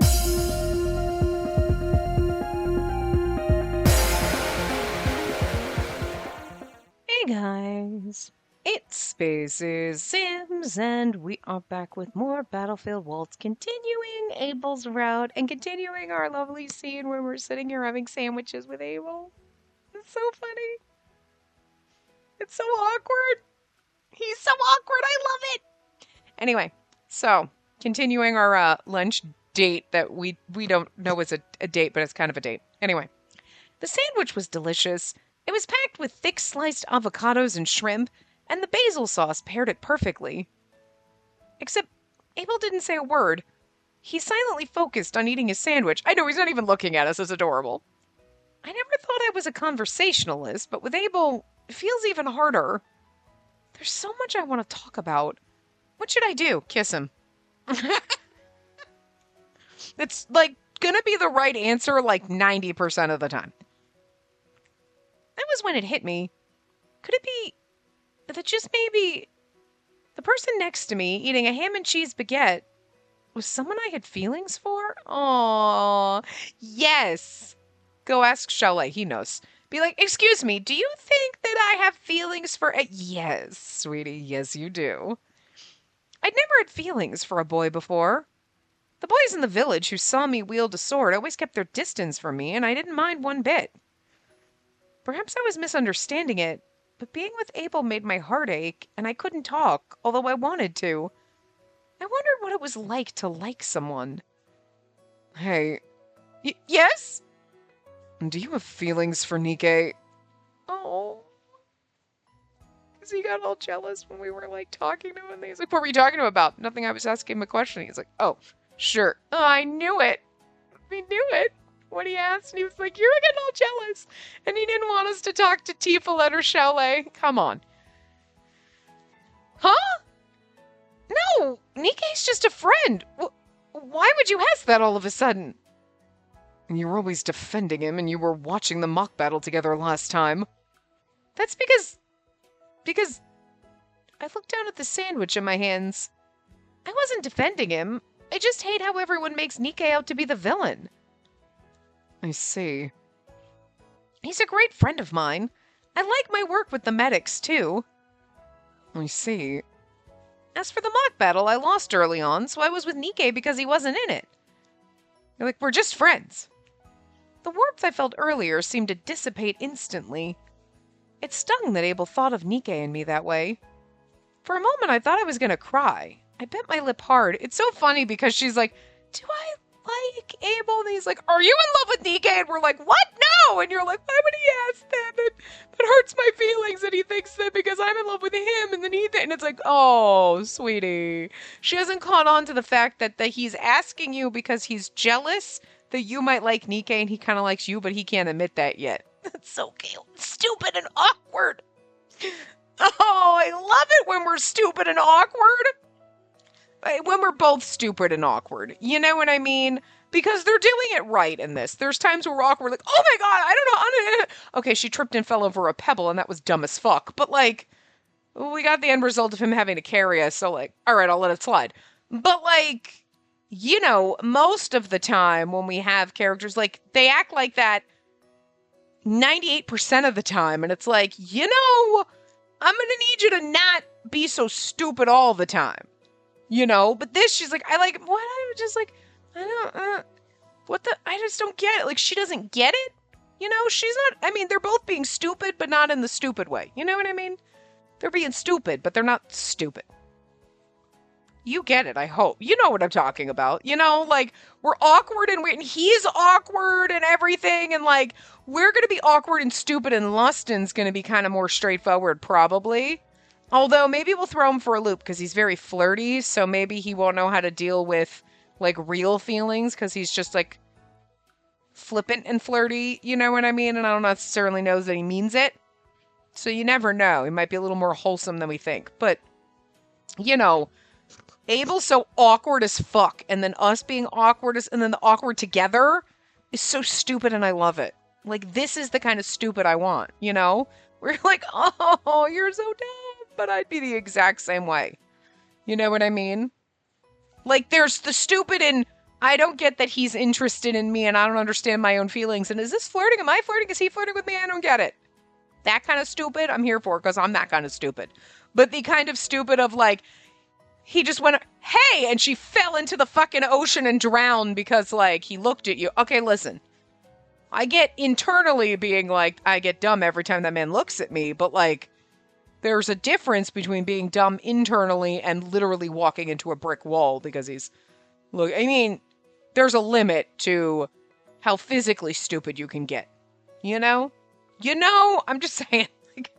Hey guys, it's Spaces Sims, and we are back with more Battlefield Waltz, continuing Abel's route and continuing our lovely scene where we're sitting here having sandwiches with Abel. It's so funny. It's so awkward. He's so awkward. I love it. Anyway, so continuing our lunch date that we don't know is a date, but it's kind of a date. Anyway, the sandwich was delicious. It was packed with thick sliced avocados and shrimp, and the basil sauce paired it perfectly. Except Abel didn't say a word. He silently focused on eating his sandwich. I know, he's not even looking at us. It's adorable. I never thought I was a conversationalist, but with Abel, it feels even harder. There's so much I want to talk about. What should I do? Kiss him. It's like gonna be the right answer like 90% of the time. That was when it hit me. Could it be that just maybe the person next to me eating a ham and cheese baguette was someone I had feelings for? Aww. Yes. Go ask Chalet. He knows. Be like, excuse me, do you think that I have feelings for a... Yes, sweetie. Yes, you do. I'd never had feelings for a boy before. The boys in the village who saw me wield a sword always kept their distance from me, and I didn't mind one bit. Perhaps I was misunderstanding it, but being with Abel made my heart ache, and I couldn't talk, although I wanted to. I wondered what it was like to like someone. Hey. Yes? Do you have feelings for Nikke? Oh. Because he got all jealous when we were, like, talking to him, and he's like, what were you talking to him about? Nothing, I was asking him a question. He's like, oh, sure. Oh, I knew it. We knew it. When he asked, and he was like, you're getting all jealous. And he didn't want us to talk to Tifalet or Chalet. Come on. Huh? No, Nikke's just a friend. Why would you ask that all of a sudden? You were always defending him, and you were watching the mock battle together last time. That's because I looked down at the sandwich in my hands. I wasn't defending him. I just hate how everyone makes Nikke out to be the villain. I see. He's a great friend of mine. I like my work with the medics, too. I see. As for the mock battle, I lost early on, so I was with Nikke because he wasn't in it. You're like, we're just friends. The warmth I felt earlier seemed to dissipate instantly. It stung that Abel thought of Nikke and me that way. For a moment, I thought I was going to cry. I bit my lip hard. It's so funny because she's like, do I like Abel? And he's like, are you in love with Nikke? And we're like, what? No! And you're like, why would he ask that? That hurts my feelings that he thinks that because I'm in love with him and then and it's like, oh, sweetie. She hasn't caught on to the fact that he's asking you because he's jealous that you might like Nikke and he kind of likes you, but he can't admit that yet. That's so cute. Stupid and awkward. Oh, I love it when we're stupid and awkward. When we're both stupid and awkward. You know what I mean? Because they're doing it right in this. There's times where we're awkward, like, oh my god, I don't know. Okay, she tripped and fell over a pebble, and that was dumb as fuck. But, like, we got the end result of him having to carry us, so, like, alright, I'll let it slide. But, like, you know, most of the time when we have characters, like, they act like that 98% of the time, and it's like, you know, I'm gonna need you to not be so stupid all the time. You know, but this, she's like, I like, what? I just like, I don't, what the, I just don't get it. Like, she doesn't get it. You know, she's not, I mean, they're both being stupid, but not in the stupid way. You know what I mean? They're being stupid, but they're not stupid. You get it, I hope. You know what I'm talking about. You know, like, we're awkward and he's awkward and everything. And like, we're going to be awkward and stupid and Lustin's going to be kind of more straightforward, probably. Although, maybe we'll throw him for a loop because he's very flirty, so maybe he won't know how to deal with, like, real feelings because he's just, like, flippant and flirty, you know what I mean? And I don't necessarily know that he means it. So you never know. He might be a little more wholesome than we think. But, you know, Abel's so awkward as fuck, and then us being awkward, and then the awkward together is so stupid, and I love it. Like, this is the kind of stupid I want, you know? We're like, oh, you're so dumb. But I'd be the exact same way. You know what I mean? Like, there's the stupid in, I don't get that he's interested in me and I don't understand my own feelings. And is this flirting? Am I flirting? Is he flirting with me? I don't get it. That kind of stupid, I'm here for because I'm that kind of stupid. But the kind of stupid of like, he just went, hey, and she fell into the fucking ocean and drowned because like he looked at you. Okay, listen. I get internally being like, I get dumb every time that man looks at me, but like, there's a difference between being dumb internally and literally walking into a brick wall because he's, look, I mean, there's a limit to how physically stupid you can get. You know? I'm just saying, like,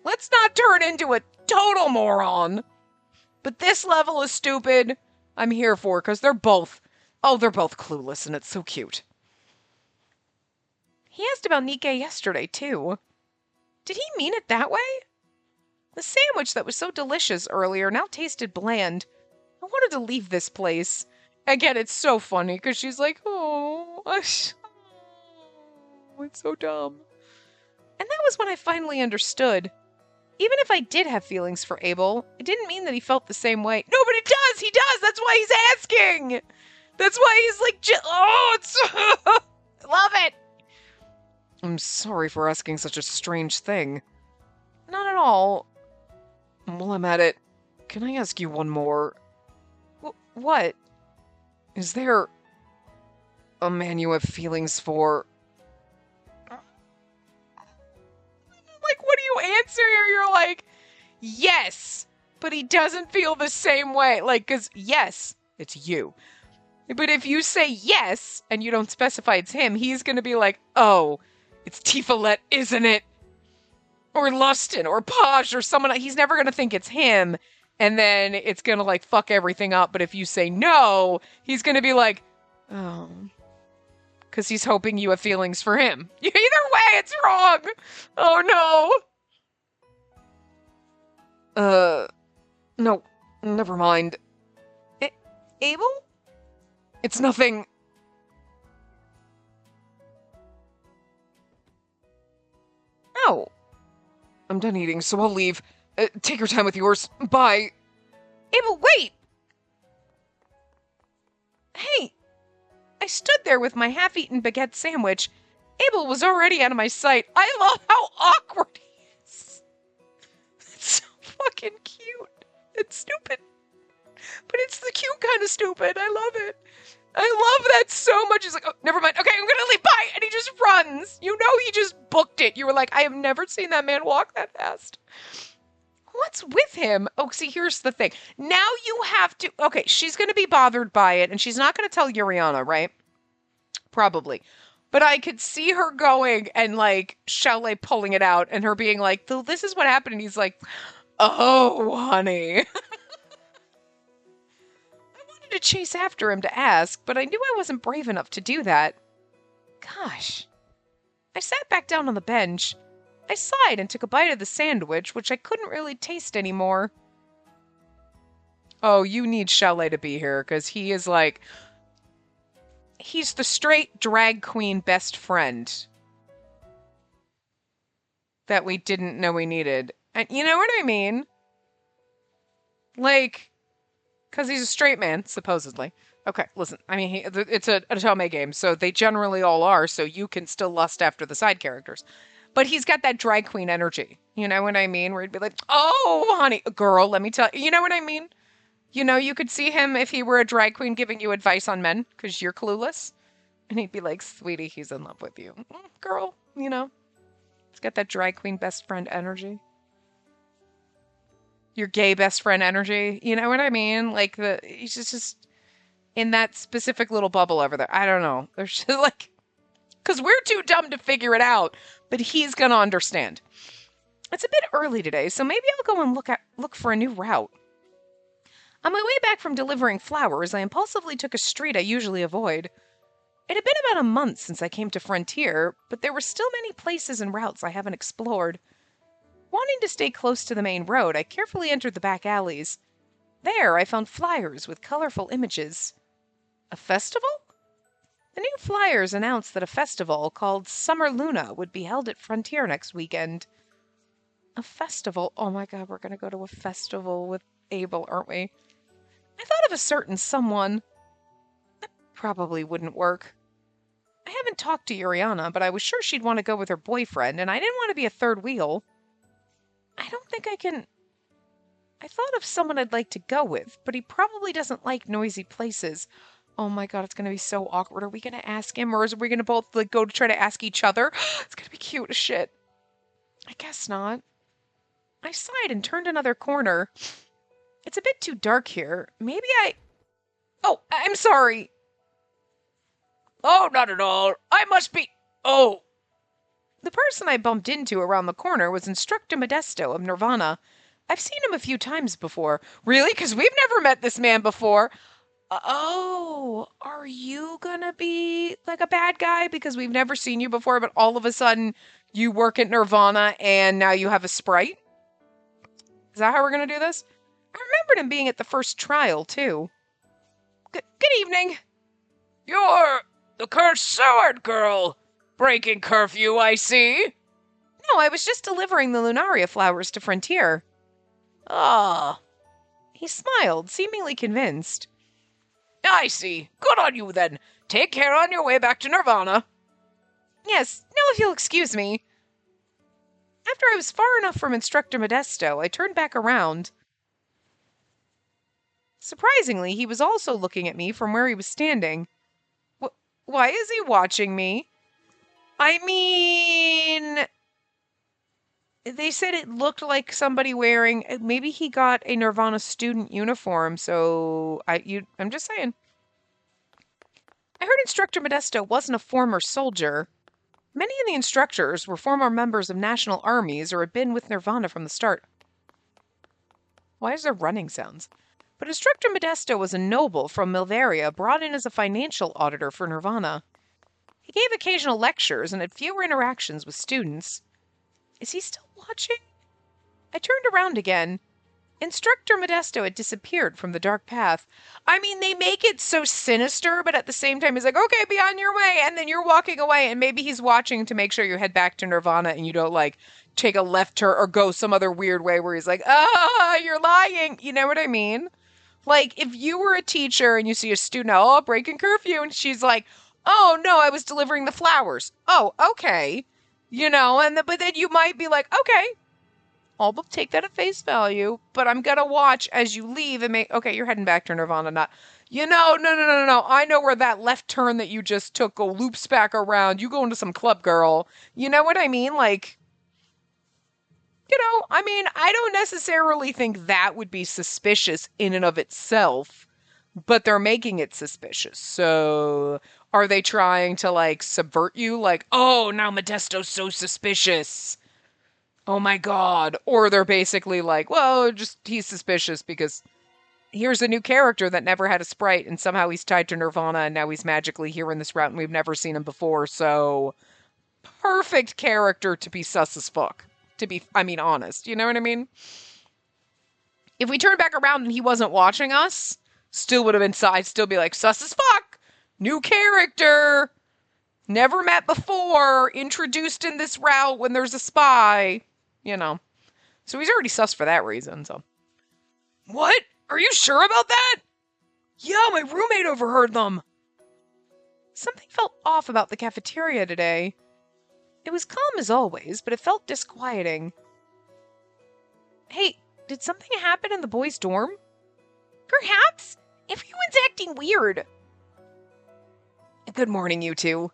let's not turn into a total moron. But this level of stupid, I'm here for, because they're both clueless, and it's so cute. He asked about Nikkei yesterday, too. Did he mean it that way? The sandwich that was so delicious earlier now tasted bland. I wanted to leave this place. Again, it's so funny, because she's like, oh, it's so dumb. And that was when I finally understood. Even if I did have feelings for Abel, it didn't mean that he felt the same way. No, but it does! He does! That's why he's asking! That's why he's like, it's... I love it! I'm sorry for asking such a strange thing. Not at all. While I'm at it, can I ask you one more? What? Is there a man you have feelings for? Like, what do you answer here? You're like, yes, but he doesn't feel the same way. Like, because yes, it's you. But if you say yes, and you don't specify it's him, he's going to be like, oh, it's Tifalet, isn't it? Or Lustin, or Posh, or someone. He's never going to think it's him, and then it's going to, like, fuck everything up. But if you say no, he's going to be like, oh. Because he's hoping you have feelings for him. Either way, it's wrong! Oh, no! No, never mind. Abel? It's nothing. No. I'm done eating, so I'll leave. Take your time with yours. Bye. Abel, wait! Hey! I stood there with my half-eaten baguette sandwich. Abel was already out of my sight. I love how awkward he is. It's so fucking cute. It's stupid. But it's the cute kind of stupid. I love it. I love that so much. He's like, oh, never mind. Okay, I'm gonna leave. Bye! And he just runs. You know he just booked it. You were like, I have never seen that man walk that fast. What's with him? Oh, see, here's the thing. Now you have to... Okay, she's going to be bothered by it, and she's not going to tell Yuriana, right? Probably. But I could see her going and, like, Chalet pulling it out, and her being like, this is what happened, and he's like, oh, honey. I wanted to chase after him to ask, but I knew I wasn't brave enough to do that. Gosh. I sat back down on the bench. I sighed and took a bite of the sandwich, which I couldn't really taste anymore. Oh, you need Chalet to be here, because he is like... He's the straight drag queen best friend that we didn't know we needed. And you know what I mean? Like, because he's a straight man, supposedly. Okay, listen, I mean, it's a Otome game, so they generally all are, so you can still lust after the side characters. But he's got that drag queen energy. You know what I mean? Where he'd be like, oh, honey, girl, let me tell you. You know what I mean? You know, you could see him if he were a drag queen giving you advice on men because you're clueless. And he'd be like, sweetie, he's in love with you. Girl, you know. He's got that drag queen best friend energy. Your gay best friend energy. You know what I mean? Like, he's just in that specific little bubble over there. I don't know. There's just like... Because we're too dumb to figure it out, but he's going to understand. It's a bit early today, so maybe I'll go and look for a new route. On my way back from delivering flowers, I impulsively took a street I usually avoid. It had been about a month since I came to Frontier, but there were still many places and routes I haven't explored. Wanting to stay close to the main road, I carefully entered the back alleys. There, I found flyers with colorful images. A festival? The new flyers announced that a festival called Summer Luna would be held at Frontier next weekend. A festival? Oh my god, we're going to go to a festival with Abel, aren't we? I thought of a certain someone. probably wouldn't work. I haven't talked to Yuriana, but I was sure she'd want to go with her boyfriend, and I didn't want to be a third wheel. I don't think I can... I thought of someone I'd like to go with, but he probably doesn't like noisy places. Oh my god, it's going to be so awkward. Are we going to ask him, or are we going to both go to try to ask each other? It's going to be cute as shit. I guess not. I sighed and turned another corner. It's a bit too dark here. Maybe I... Oh, I'm sorry. Oh, not at all. I must be... Oh. The person I bumped into around the corner was Instructor Modesto of Nirvana. I've seen him a few times before. Really? Because we've never met this man before. Oh, are you gonna be like a bad guy? Because we've never seen you before, but all of a sudden you work at Nirvana and now you have a Sprite? Is that how we're gonna do this? I remembered him being at the first trial, too. Good evening. You're the cursed sword girl. Breaking curfew, I see. No, I was just delivering the Lunaria flowers to Frontier. Ah. He smiled, seemingly convinced. I see. Good on you, then. Take care on your way back to Nirvana. Yes, now if you'll excuse me. After I was far enough from Instructor Modesto, I turned back around. Surprisingly, he was also looking at me from where he was standing. Why is he watching me? I mean... They said it looked like somebody wearing... Maybe he got a Nirvana student uniform, so... I'm just saying. I heard Instructor Modesto wasn't a former soldier. Many of the instructors were former members of national armies or had been with Nirvana from the start. Why is there running sounds? But Instructor Modesto was a noble from Milvaria brought in as a financial auditor for Nirvana. He gave occasional lectures and had fewer interactions with students. Is he still watching? I turned around again. Instructor Modesto had disappeared from the dark path. I mean, they make it so sinister, but at the same time, he's like, okay, be on your way, and then you're walking away, and maybe he's watching to make sure you head back to Nirvana and you don't, take a left turn or go some other weird way where he's like, you're lying. You know what I mean? Like, if you were a teacher and you see a student, breaking curfew, and she's like, oh, no, I was delivering the flowers. Oh, okay. But then you might be like, okay, I'll take that at face value, but I'm going to watch as you leave and okay, you're heading back to Nirvana, not, no. I know where that left turn that you just took loops back around. You go into some club, girl. You know what I mean? I don't necessarily think that would be suspicious in and of itself, but they're making it suspicious. So are they trying to subvert you? Oh, now Modesto's so suspicious. Oh my god. Or they're basically he's suspicious because here's a new character that never had a sprite and somehow he's tied to Nirvana and now he's magically here in this route and we've never seen him before. So perfect character to be sus as fuck. Honest. You know what I mean? If we turned back around and he wasn't watching us, still would have been I'd still be like, sus as fuck! New character! Never met before! Introduced in this route when there's a spy! So he's already sus for that reason, so. What? Are you sure about that? Yeah, my roommate overheard them! Something felt off about the cafeteria today. It was calm as always, but it felt disquieting. Hey, did something happen in the boys' dorm? Perhaps. Everyone's acting weird. Good morning, you two.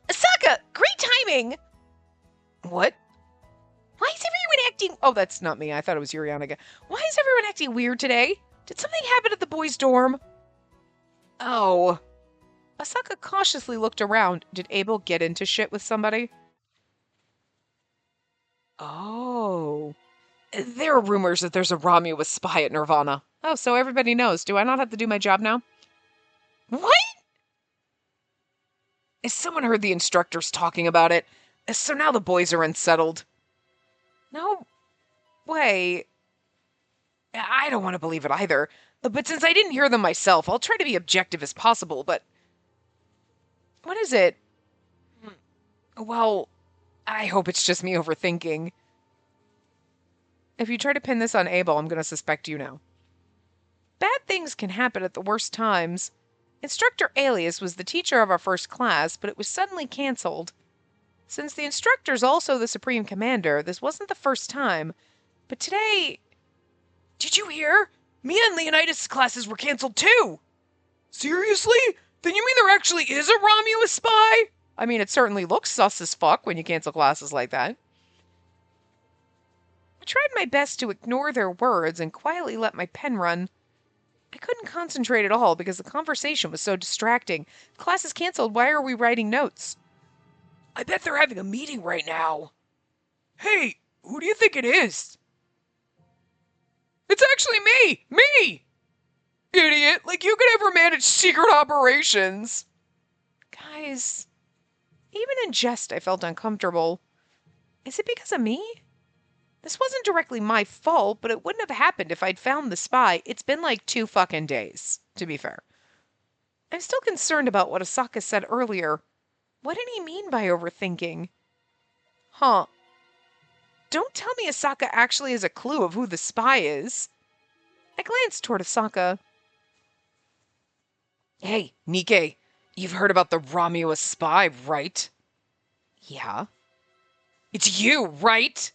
Asaka, great timing! What? Why is everyone acting... Oh, that's not me. I thought it was Yuriana again. Why is everyone acting weird today? Did something happen at the boys' dorm? Oh... Asaka cautiously looked around. Did Abel get into shit with somebody? Oh. There are rumors that there's a Romulus spy at Nirvana. Oh, so everybody knows. Do I not have to do my job now? What? Someone heard the instructors talking about it. So now the boys are unsettled. No way. I don't want to believe it either. But since I didn't hear them myself, I'll try to be objective as possible, but... What is it? Well, I hope it's just me overthinking. If you try to pin this on Abel, I'm going to suspect you now. Bad things can happen at the worst times. Instructor Alias was the teacher of our first class, but it was suddenly canceled. Since the instructor's also the Supreme Commander, this wasn't the first time, but today... Did you hear? Mia and Leonidas' classes were canceled too! Seriously? Then you mean there actually is a Romulus spy? I mean, it certainly looks sus as fuck when you cancel classes like that. I tried my best to ignore their words and quietly let my pen run. I couldn't concentrate at all because the conversation was so distracting. Class is canceled. Why are we writing notes? I bet they're having a meeting right now. Hey, who do you think it is? It's actually me! Me! Idiot, like you could ever manage secret operations. Guys, even in jest I felt uncomfortable. Is it because of me? This wasn't directly my fault, but it wouldn't have happened if I'd found the spy. It's been like 2 fucking days, to be fair. I'm still concerned about what Asaka said earlier. What did he mean by overthinking? Huh. Don't tell me Asaka actually has a clue of who the spy is. I glanced toward Asaka. Hey, Nikke, you've heard about the Romulus spy, right? Yeah. It's you, right?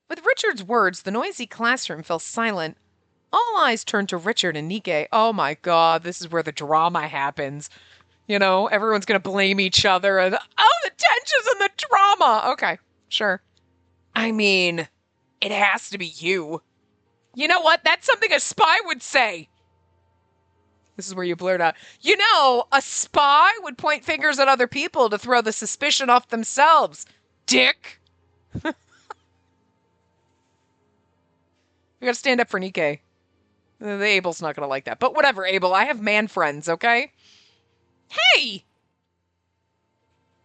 With Richard's words, the noisy classroom fell silent. All eyes turned to Richard and Nikke. Oh my god, this is where the drama happens. You know, everyone's gonna blame each other and, oh, the tensions and the drama! Okay, sure. I mean, it has to be you. You know what? That's something a spy would say. This is where you blurt out, you know, a spy would point fingers at other people to throw the suspicion off themselves. Dick! We gotta stand up for Nikke. The Abel's not gonna like that. But whatever, Abel. I have man friends, okay? Hey!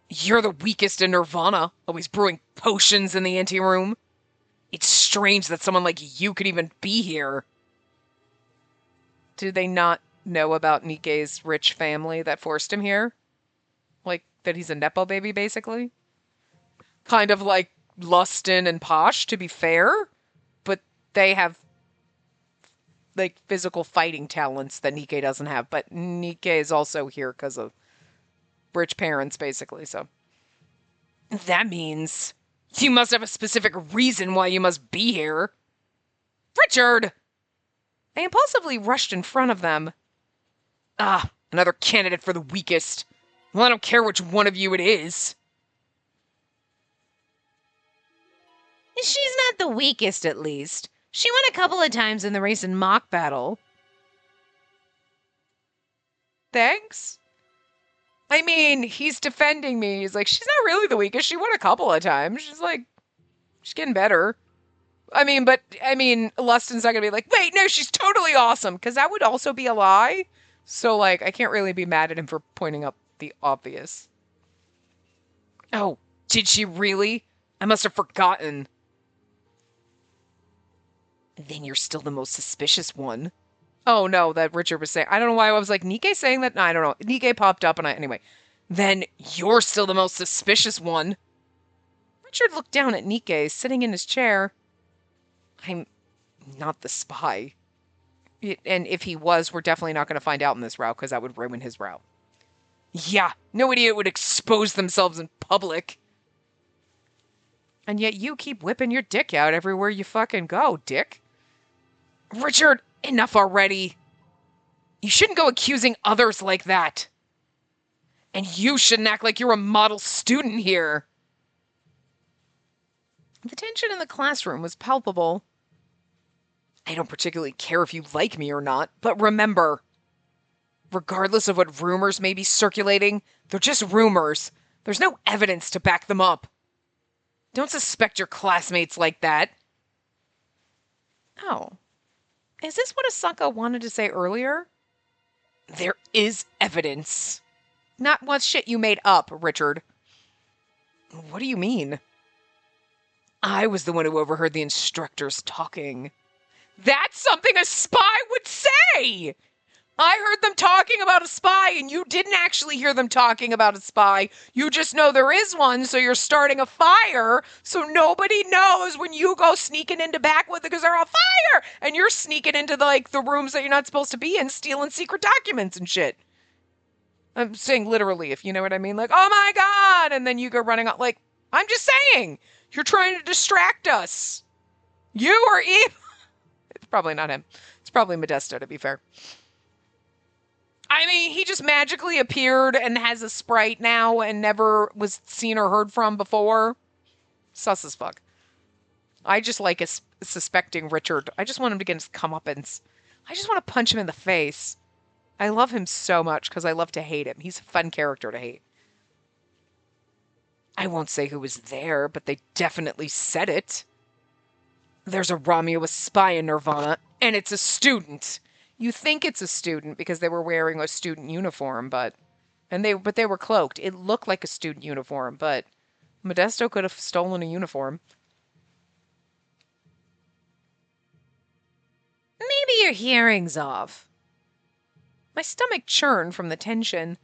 You're the weakest in Nirvana, always brewing potions in the anteroom. It's strange that someone like you could even be here. Do they not know about Nikke's rich family that forced him here? Like, that he's a Nepo baby, basically? Kind of like Lustin and Posh, to be fair. But they have, like, physical fighting talents that Nikke doesn't have. But Nikke is also here because of rich parents, basically, so. That means you must have a specific reason why you must be here. Richard! I impulsively rushed in front of them. Ah, another candidate for the weakest. Well, I don't care which one of you it is. She's not the weakest, at least. She won a couple of times in the race and mock battle. Thanks. I mean, he's defending me. He's like, she's not really the weakest. She won a couple of times. She's getting better. Lustin's not gonna be like, wait, no, she's totally awesome. Because that would also be a lie. So, like, I can't really be mad at him for pointing up the obvious. Oh, did she really? I must have forgotten. Then you're still the most suspicious one. Oh, no, that Richard was saying. I don't know why I was like, Nikke saying that? No, I don't know. Nikke popped up and anyway. Then you're still the most suspicious one. Richard looked down at Nikke, sitting in his chair. I'm not the spy. And if he was, we're definitely not going to find out in this route, because that would ruin his route. Yeah, no idiot would expose themselves in public. And yet you keep whipping your dick out everywhere you fucking go, dick. Richard, enough already. You shouldn't go accusing others like that. And you shouldn't act like you're a model student here. The tension in the classroom was palpable. I don't particularly care if you like me or not, but remember, regardless of what rumors may be circulating, they're just rumors. There's no evidence to back them up. Don't suspect your classmates like that. Oh. Is this what Asaka wanted to say earlier? There is evidence. Not what shit you made up, Richard. What do you mean? I was the one who overheard the instructors talking. That's something a spy would say! I heard them talking about a spy, and you didn't actually hear them talking about a spy. You just know there is one, so you're starting a fire, so nobody knows when you go sneaking into back with it because they're on fire, and you're sneaking into the rooms that you're not supposed to be in, stealing secret documents and shit. I'm saying literally, if you know what I mean. Like, oh my god, and then you go running out. Like, I'm just saying, you're trying to distract us. You are evil. It's probably not him. It's probably Modesto, to be fair. I mean, he just magically appeared and has a sprite now and never was seen or heard from before. Sus as fuck. I just like suspecting Richard. I just want him to get his comeuppance. I just want to punch him in the face. I love him so much because I love to hate him. He's a fun character to hate. I won't say who was there, but they definitely said it. There's a Romulus spy in Nirvana, and it's a student. You think it's a student because they were wearing a student uniform, but they were cloaked. It looked like a student uniform, but Modesto could have stolen a uniform. Maybe your hearing's off. My stomach churned from the tension.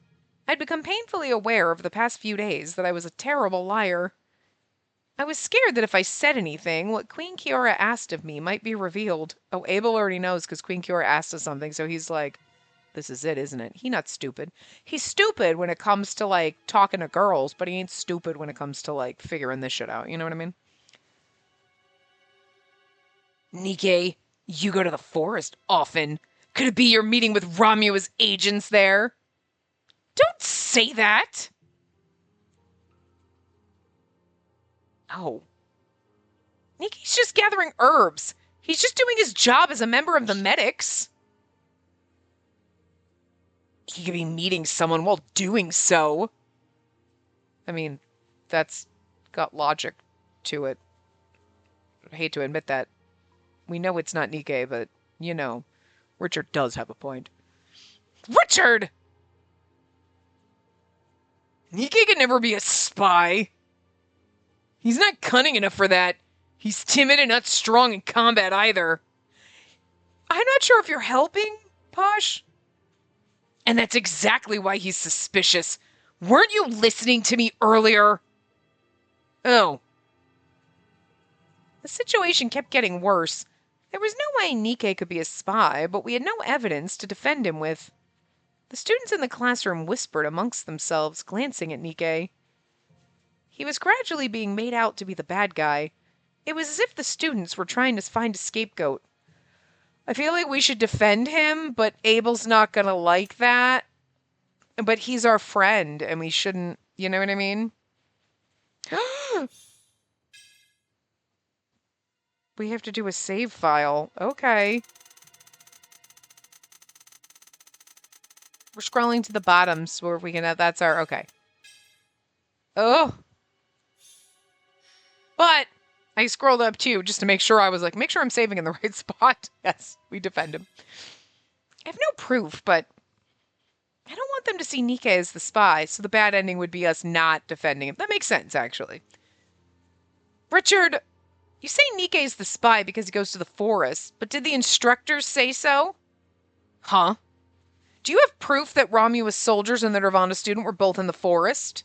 I'd become painfully aware over the past few days that I was a terrible liar. I was scared that if I said anything, what Queen Kiora asked of me might be revealed. Oh, Abel already knows because Queen Kiora asked us something, so he's like, this is it, isn't it? He's not stupid. He's stupid when it comes to, talking to girls, but he ain't stupid when it comes to, figuring this shit out. You know what I mean? Nikke, you go to the forest often. Could it be you're meeting with Romua's agents there? Don't say that! Oh. Nikke's just gathering herbs. He's just doing his job as a member of the medics. He could be meeting someone while doing so. I mean, that's got logic to it. I hate to admit that. We know it's not Nikke, but, Richard does have a point. Richard! Nikke could never be a spy. He's not cunning enough for that. He's timid and not strong in combat either. I'm not sure if you're helping, Posh. And that's exactly why he's suspicious. Weren't you listening to me earlier? Oh. The situation kept getting worse. There was no way Nikke could be a spy, but we had no evidence to defend him with. The students in the classroom whispered amongst themselves, glancing at Nikke. He was gradually being made out to be the bad guy. It was as if the students were trying to find a scapegoat. I feel like we should defend him, but Abel's not gonna like that. But he's our friend, and we shouldn't, you know what I mean? We have to do a save file. Okay. We're scrolling to the bottom, so if we can, that's our, okay. Oh. But I scrolled up too, just to make sure make sure I'm saving in the right spot. Yes, we defend him. I have no proof, but I don't want them to see Nikke as the spy, so the bad ending would be us not defending him. That makes sense, actually. Richard, you say Nikke is the spy because he goes to the forest, but did the instructors say so? Huh? Do you have proof that Romua's soldiers and the Nirvana student were both in the forest?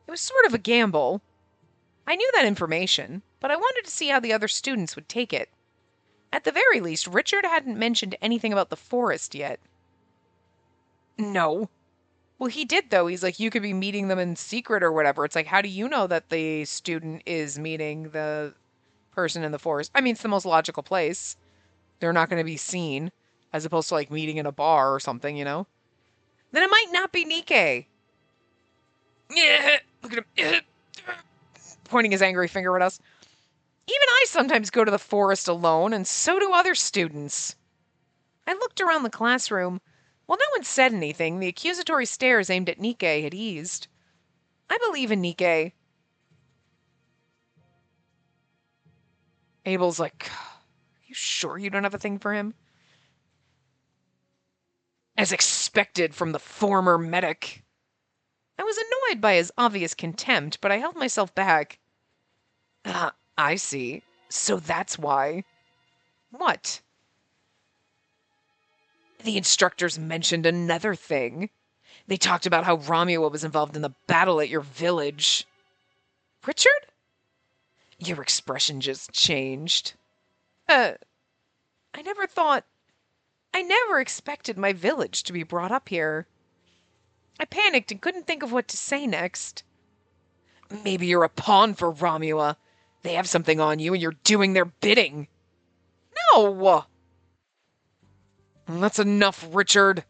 It was sort of a gamble. I knew that information, but I wanted to see how the other students would take it. At the very least, Richard hadn't mentioned anything about the forest yet. No. Well, he did, though. He's like, you could be meeting them in secret or whatever. It's like, how do you know that the student is meeting the person in the forest? I mean, it's the most logical place. They're not going to be seen, as opposed to, meeting in a bar or something, Then it might not be Nikke. Yeah, look at him. Pointing his angry finger at us. Even I sometimes go to the forest alone, and so do other students. I looked around the classroom. While no one said anything, the accusatory stares aimed at Nikke had eased. I believe in Nikke. Abel's like, are you sure you don't have a thing for him? As expected from the former medic. I was annoyed by his obvious contempt, but I held myself back. I see. So that's why. What? The instructors mentioned another thing. They talked about how Romulo was involved in the battle at your village. Richard? Your expression just changed. I never expected my village to be brought up here. I panicked and couldn't think of what to say next. Maybe you're a pawn for Romulo. They have something on you and you're doing their bidding. No! That's enough, Richard.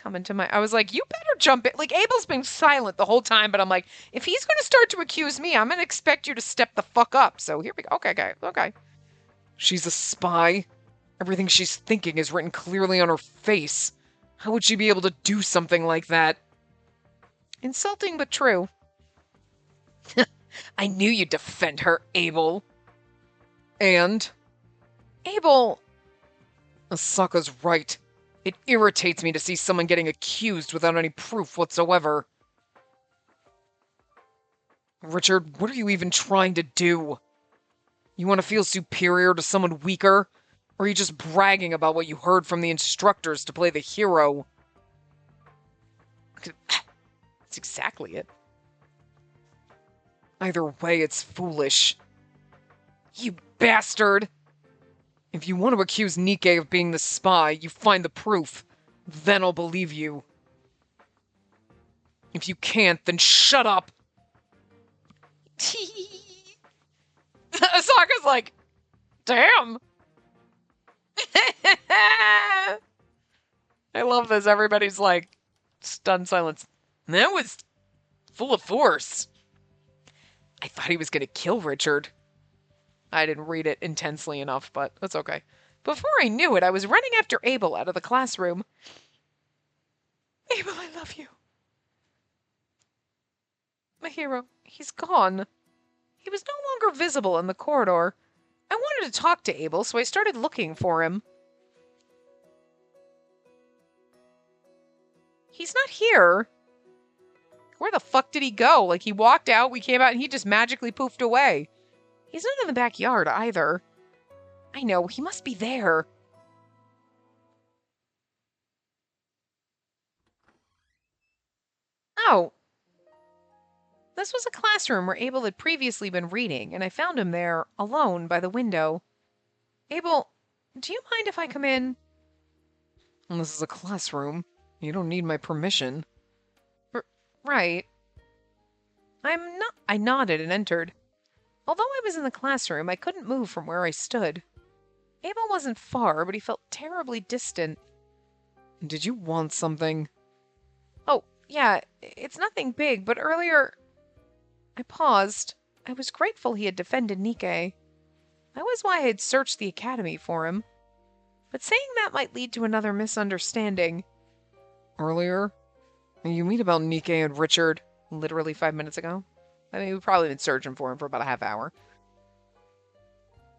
I was like, you better jump in. Like, Abel's been silent the whole time, but I'm like, if he's going to start to accuse me, I'm going to expect you to step the fuck up. So here we go. Okay. She's a spy. Everything she's thinking is written clearly on her face. How would she be able to do something like that? Insulting but true. I knew you'd defend her, Abel. And? Abel... Asaka's right. It irritates me to see someone getting accused without any proof whatsoever. Richard, what are you even trying to do? You want to feel superior to someone weaker? Or are you just bragging about what you heard from the instructors to play the hero? That's exactly it. Either way, it's foolish. You bastard! If you want to accuse Nikke of being the spy, you find the proof. Then I'll believe you. If you can't, then shut up! Asaka's like, damn! I love this. Everybody's like, stunned silence. That was full of force. I thought he was going to kill Richard. I didn't read it intensely enough, but that's okay. Before I knew it, I was running after Abel out of the classroom. Abel, I love you. My hero, he's gone. He was no longer visible in the corridor. I wanted to talk to Abel, so I started looking for him. He's not here. Where the fuck did he go? Like, he walked out, we came out, and he just magically poofed away. He's not in the backyard either. I know, he must be there. Oh. This was a classroom where Abel had previously been reading, and I found him there, alone, by the window. Abel, do you mind if I come in? This is a classroom. You don't need my permission. Right. I nodded and entered. Although I was in the classroom, I couldn't move from where I stood. Abel wasn't far, but he felt terribly distant. Did you want something? Oh, yeah, it's nothing big, but earlier... I paused. I was grateful he had defended Nikke. That was why I had searched the academy for him. But saying that might lead to another misunderstanding. Earlier? You mean about Nikke and Richard? Literally 5 minutes ago. I mean, we've probably been searching for him for about a half hour.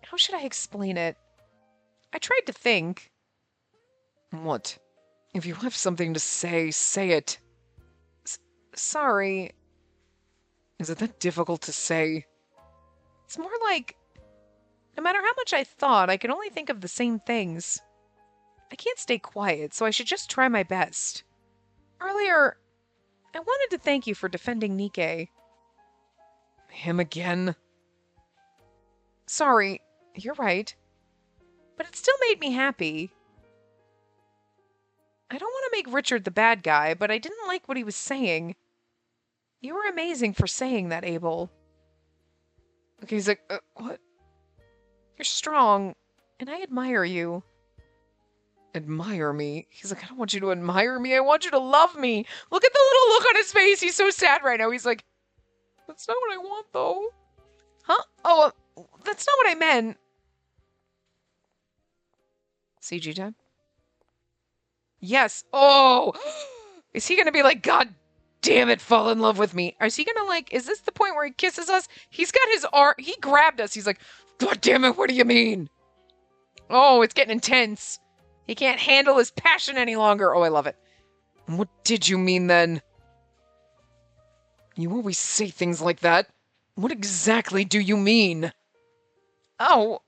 How should I explain it? I tried to think. What? If you have something to say, say it. Sorry. Is it that difficult to say? It's more like, no matter how much I thought, I could only think of the same things. I can't stay quiet, so I should just try my best. Earlier, I wanted to thank you for defending Nikke. Him again? Sorry, you're right. But it still made me happy. I don't want to make Richard the bad guy, but I didn't like what he was saying. You were amazing for saying that, Abel. Okay, he's like, what? You're strong, and I admire you. Admire me? He's like, I don't want you to Admire me, I want you to love me. Look at the little look on his face. He's so sad right now. He's like, that's not what I want, though. Huh? Oh, that's not what I meant. CG time? Yes. Oh! Is he gonna be like, God damn it, fall in love with me? Is he gonna like, is this the point where he kisses us? He's got his arm, he grabbed us. He's like, God damn it, what do you mean? Oh, it's getting intense. He can't handle his passion any longer. Oh, I love it. What did you mean then? You always say things like that. What exactly do you mean? Oh.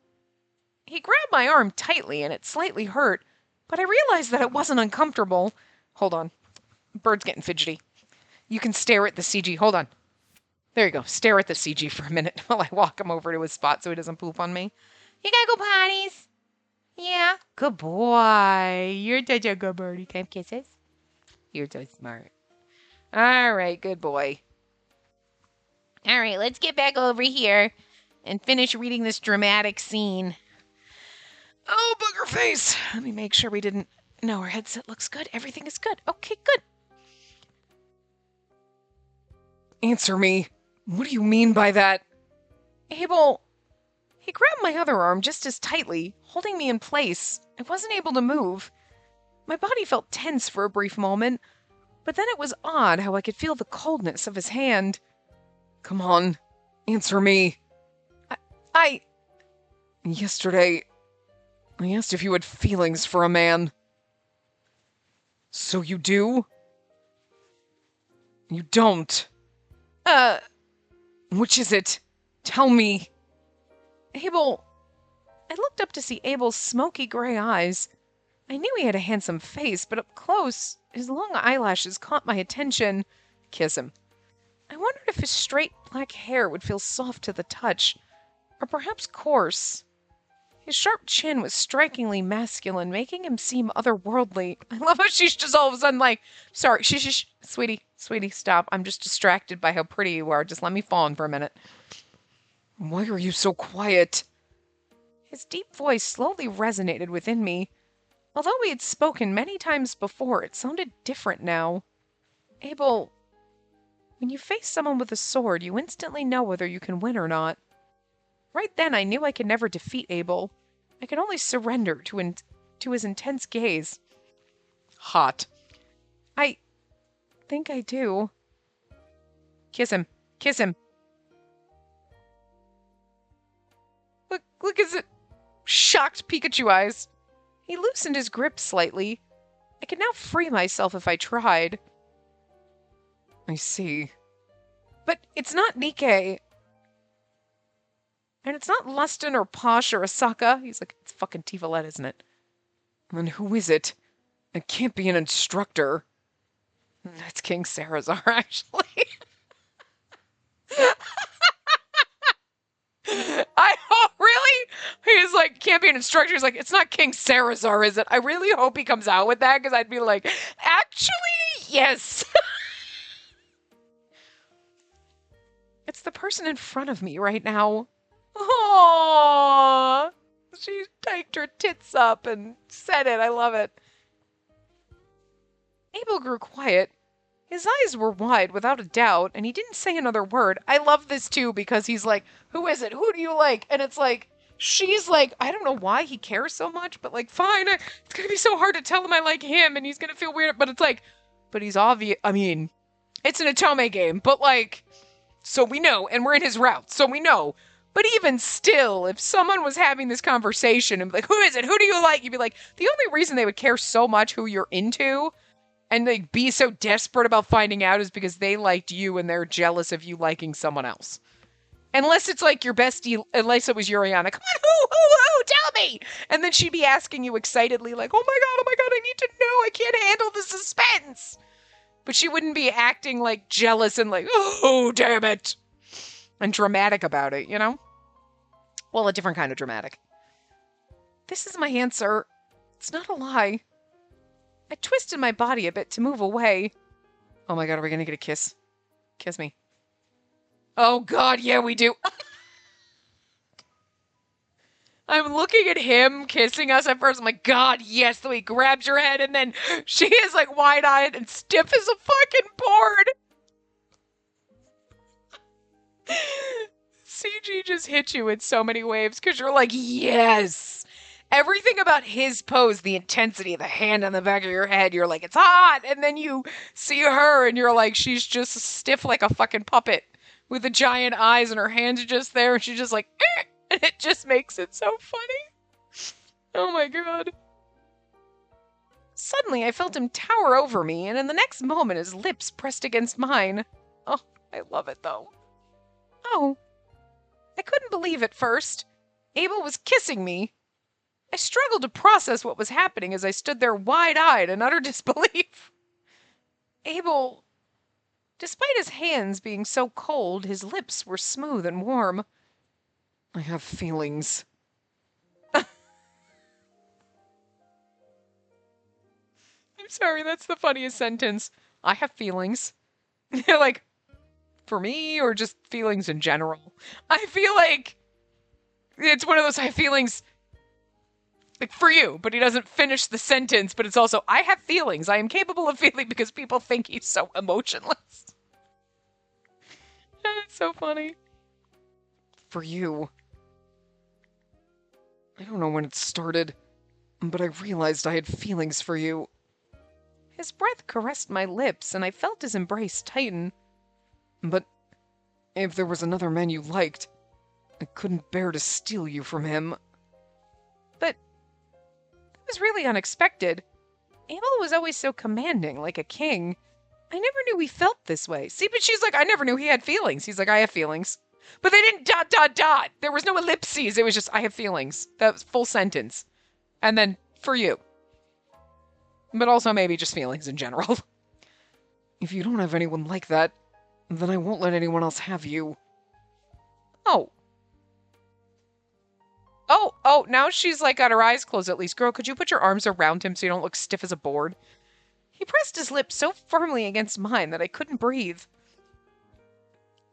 He grabbed my arm tightly and it slightly hurt, but I realized that it wasn't uncomfortable. Hold on. Bird's getting fidgety. You can stare at the CG. Hold on. There you go. Stare at the CG for a minute while I walk him over to his spot so he doesn't poop on me. You gotta go potties. Yeah. Good boy. You're such a good birdie. Can I have kisses? You're so smart. All right, good boy. All right, let's get back over here and finish reading this dramatic scene. Oh, booger face. Let me make sure we didn't... No, our headset looks good. Everything is good. Okay, good. Answer me. What do you mean by that? Abel... He grabbed my other arm just as tightly, holding me in place. I wasn't able to move. My body felt tense for a brief moment, but then it was odd how I could feel the coldness of his hand. Come on, answer me. Yesterday, I asked if you had feelings for a man. So you do? You don't. Which is it? Tell me. Abel. I looked up to see Abel's smoky gray eyes. I knew he had a handsome face, but up close, his long eyelashes caught my attention. Kiss him. I wondered if his straight black hair would feel soft to the touch, or perhaps coarse. His sharp chin was strikingly masculine, making him seem otherworldly. I love how she's just all of a sudden like, sorry, shh, sweetie, stop. I'm just distracted by how pretty you are. Just let me fawn for a minute. Why are you so quiet? His deep voice slowly resonated within me. Although we had spoken many times before, it sounded different now. Abel, when you face someone with a sword, you instantly know whether you can win or not. Right then, I knew I could never defeat Abel. I could only surrender to his intense gaze. Hot. I think I do. Kiss him. Kiss him. Look at his shocked Pikachu eyes. He loosened his grip slightly. I could now free myself if I tried. I see. But it's not Nikkei. And it's not Lustin or Posh or Asaka. He's like, it's fucking Tivalette, isn't it? Then who is it? It can't be an instructor. That's King Sarazar, actually. Really? He's like, can't be an instructor. He's like, it's not King Sarazar, is it? I really hope he comes out with that, because I'd be like, actually, yes. It's the person in front of me right now. Aww. She hiked her tits up and said it. I love it. Abel grew quiet. His eyes were wide, without a doubt, and he didn't say another word. I love this, too, because he's like, who is it? Who do you like? And it's like, she's like, I don't know why he cares so much, but like, fine. It's going to be so hard to tell him I like him, and he's going to feel weird. But it's like, but he's obvious. I mean, it's an Otome game, but like, so we know, and we're in his route, so we know. But even still, if someone was having this conversation and be like, who is it? Who do you like? You'd be like, the only reason they would care so much who you're into and like be so desperate about finding out is because they liked you and they're jealous of you liking someone else. Unless it's like your bestie, unless it was Yuriana. Come on, who, tell me! And then she'd be asking you excitedly like, oh my god, I need to know. I can't handle the suspense. But she wouldn't be acting like jealous and like, oh, damn it. And dramatic about it, you know? Well, a different kind of dramatic. This is my answer. It's not a lie. I twisted my body a bit to move away. Oh my god, are we gonna get a kiss? Kiss me. Oh god, yeah, we do. I'm looking at him kissing us at first. I'm like, god, yes. So he grabs your head and then she is like wide-eyed and stiff as a fucking board. CG just hit you in so many waves because you're like, yes. Everything about his pose, the intensity, the hand on the back of your head, you're like, it's hot. And then you see her and you're like, she's just stiff like a fucking puppet with the giant eyes and her hands are just there. And she's just like, eh, and it just makes it so funny. Oh my god. Suddenly, I felt him tower over me. And in the next moment, his lips pressed against mine. Oh, I love it though. Oh. I couldn't believe it first. Abel was kissing me. I struggled to process what was happening as I stood there wide-eyed in utter disbelief. Abel, despite his hands being so cold, his lips were smooth and warm. I have feelings. I'm sorry, that's the funniest sentence. I have feelings. Like, for me, or just feelings in general? I feel like it's one of those I have feelings, like, for you, but he doesn't finish the sentence, but it's also, I have feelings. I am capable of feeling because people think he's so emotionless. It's so funny. For you. I don't know when it started, but I realized I had feelings for you. His breath caressed my lips, and I felt his embrace tighten. But if there was another man you liked, I couldn't bear to steal you from him. But it was really unexpected. Abel was always so commanding, like a king. I never knew he felt this way. See, but she's like, I never knew he had feelings. He's like, I have feelings. But they didn't ... There was no ellipses. It was just, I have feelings. That was full sentence. And then, for you. But also maybe just feelings in general. If you don't have anyone like that, then I won't let anyone else have you. Oh. Oh, now she's like got her eyes closed at least. Girl, could you put your arms around him so you don't look stiff as a board? He pressed his lips so firmly against mine that I couldn't breathe.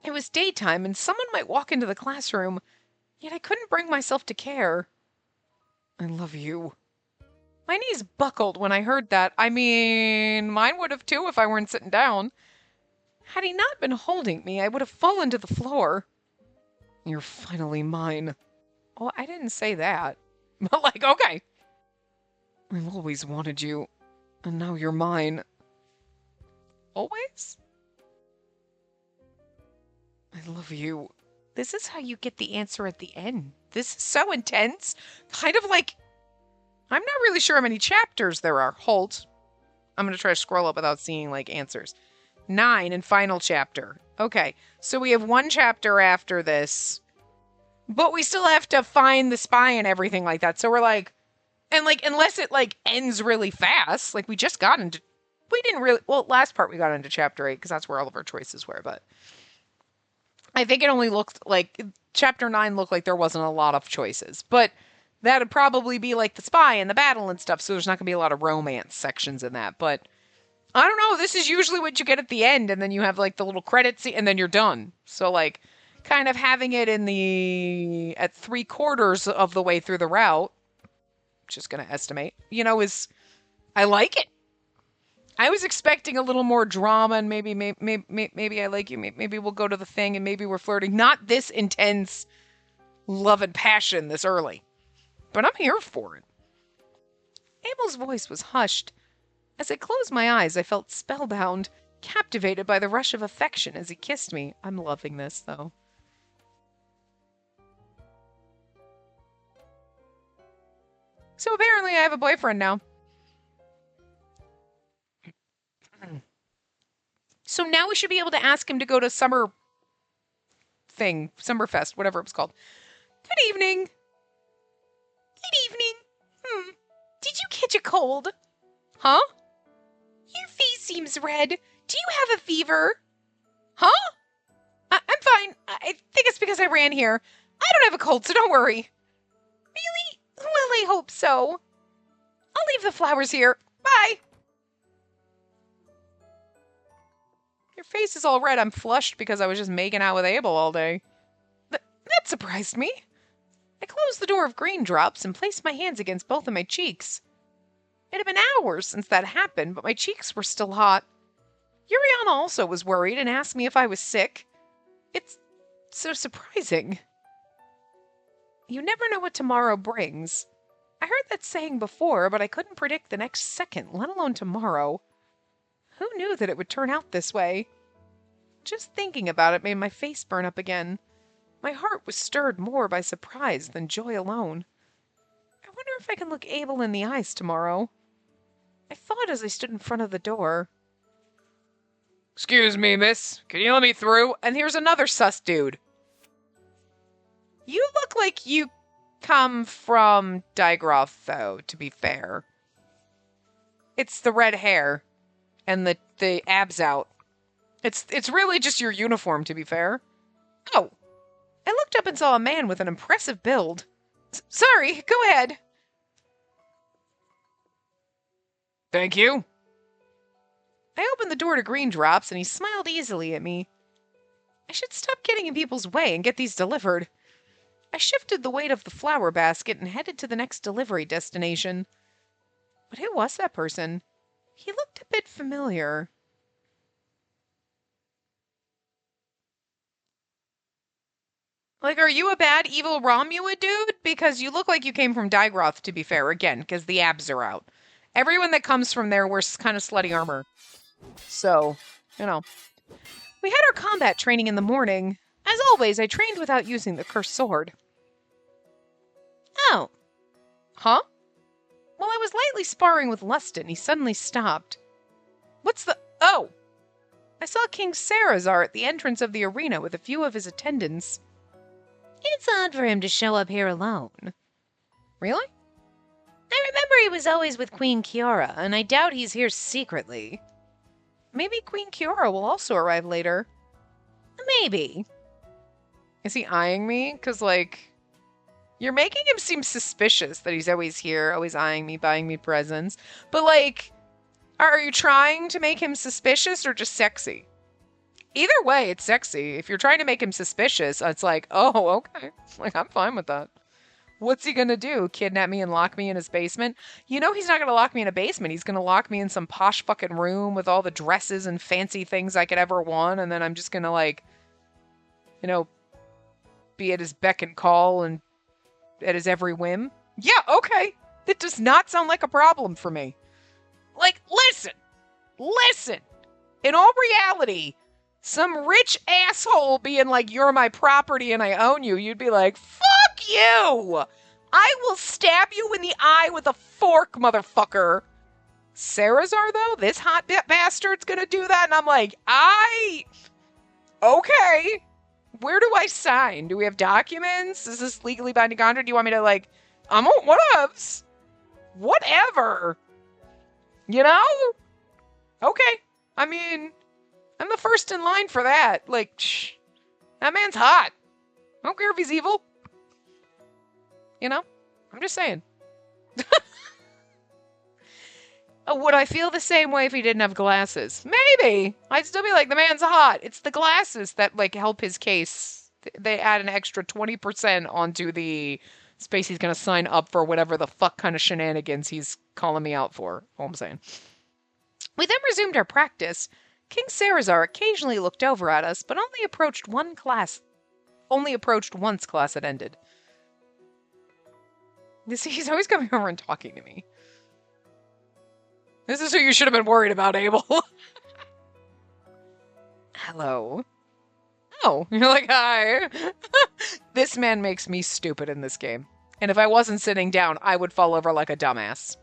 It was daytime and someone might walk into the classroom, yet I couldn't bring myself to care. I love you. My knees buckled when I heard that. I mean, mine would have too if I weren't sitting down. Had he not been holding me, I would have fallen to the floor. You're finally mine. Oh, I didn't say that. But like, okay. I've always wanted you, and now you're mine. Always? I love you. This is how you get the answer at the end. This is so intense. Kind of like, I'm not really sure how many chapters there are. Hold. I'm going to try to scroll up without seeing, like, answers. 9 and final chapter. Okay, so we have one chapter after this. But we still have to find the spy and everything like that. So we're like, and like, unless it, like, ends really fast. Like, we just got into, we didn't really, well, last part we got into chapter 8, because that's where all of our choices were, but I think it only looked like, chapter 9 looked like there wasn't a lot of choices. But that'd probably be like the spy and the battle and stuff, so there's not going to be a lot of romance sections in that. But I don't know, this is usually what you get at the end, and then you have like the little credit scene, and then you're done. So like, kind of having it in the, at 3/4 of the way through the route, just going to estimate, you know, is, I like it. I was expecting a little more drama, and maybe I like you, maybe we'll go to the thing, and maybe we're flirting. Not this intense love and passion this early. But I'm here for it. Abel's voice was hushed. As I closed my eyes, I felt spellbound, captivated by the rush of affection as he kissed me. I'm loving this, though. So apparently I have a boyfriend now. So now we should be able to ask him to go to summer thing, Summerfest, whatever it was called. Good evening. Good evening. Did you catch a cold? Huh? Your face seems red. Do you have a fever? Huh? I'm fine. I think it's because I ran here. I don't have a cold, so don't worry. Really? Well, I hope so. I'll leave the flowers here. Bye. Your face is all red. I'm flushed because I was just making out with Abel all day. That surprised me. I closed the door of green drops and placed my hands against both of my cheeks. It had been hours since that happened, but my cheeks were still hot. Yuriana also was worried and asked me if I was sick. It's so surprising. You never know what tomorrow brings. I heard that saying before, but I couldn't predict the next second, let alone tomorrow. Who knew that it would turn out this way? Just thinking about it made my face burn up again. My heart was stirred more by surprise than joy alone. I wonder if I can look Abel in the eyes tomorrow. I thought as I stood in front of the door. Excuse me, miss. Can you let me through? And here's another sus dude. You look like you come from Digroff, though, to be fair. It's the red hair and the abs out. It's really just your uniform, to be fair. Oh, I looked up and saw a man with an impressive build. Sorry, go ahead. Thank you. I opened the door to Green Drops, and he smiled easily at me. I should stop getting in people's way and get these delivered. I shifted the weight of the flower basket and headed to the next delivery destination. But who was that person? He looked a bit familiar. Like, are you a bad, evil Romula dude? Because you look like you came from Digroth, to be fair, again, because the abs are out. Everyone that comes from there wears kind of slutty armor. So, you know. We had our combat training in the morning. As always, I trained without using the cursed sword. Oh. Huh? Well, I was lightly sparring with Lustin. He suddenly stopped. What's the... Oh! I saw King Sarazar at the entrance of the arena with a few of his attendants. It's odd for him to show up here alone. Really? I remember he was always with Queen Kiora, and I doubt he's here secretly. Maybe Queen Kiora will also arrive later. Maybe. Is he eyeing me? Because, like, you're making him seem suspicious that he's always here, always eyeing me, buying me presents. But, like, are you trying to make him suspicious or just sexy? Either way, it's sexy. If you're trying to make him suspicious, it's like, oh, okay. Like, I'm fine with that. What's he gonna do? Kidnap me and lock me in his basement? You know he's not gonna lock me in a basement. He's gonna lock me in some posh fucking room with all the dresses and fancy things I could ever want, and then I'm just gonna, like, you know, be at his beck and call and at his every whim. Yeah, okay. That does not sound like a problem for me. Like, listen. In all reality, some rich asshole being like, you're my property and I own you, you'd be like, fuck you! I will stab you in the eye with a fork, motherfucker. Sarazar, though, this hot bastard's gonna do that, and I'm like, okay. Where do I sign? Do we have documents? Is this legally binding contract? Do you want me to, like, whatevs? Whatever. You know? Okay. I mean, I'm the first in line for that. Like, shh. That man's hot. I don't care if he's evil. You know? I'm just saying. Would I feel the same way if he didn't have glasses? Maybe. I'd still be like, the man's hot. It's the glasses that, like, help his case. They add an extra 20% onto the space he's going to sign up for whatever the fuck kind of shenanigans he's calling me out for. All I'm saying. We then resumed our practice. King Sarazar occasionally looked over at us, but only approached once class had ended. He's always coming over and talking to me. This is who you should have been worried about, Abel. Hello. Oh, you're like, hi. This man makes me stupid in this game. And if I wasn't sitting down, I would fall over like a dumbass.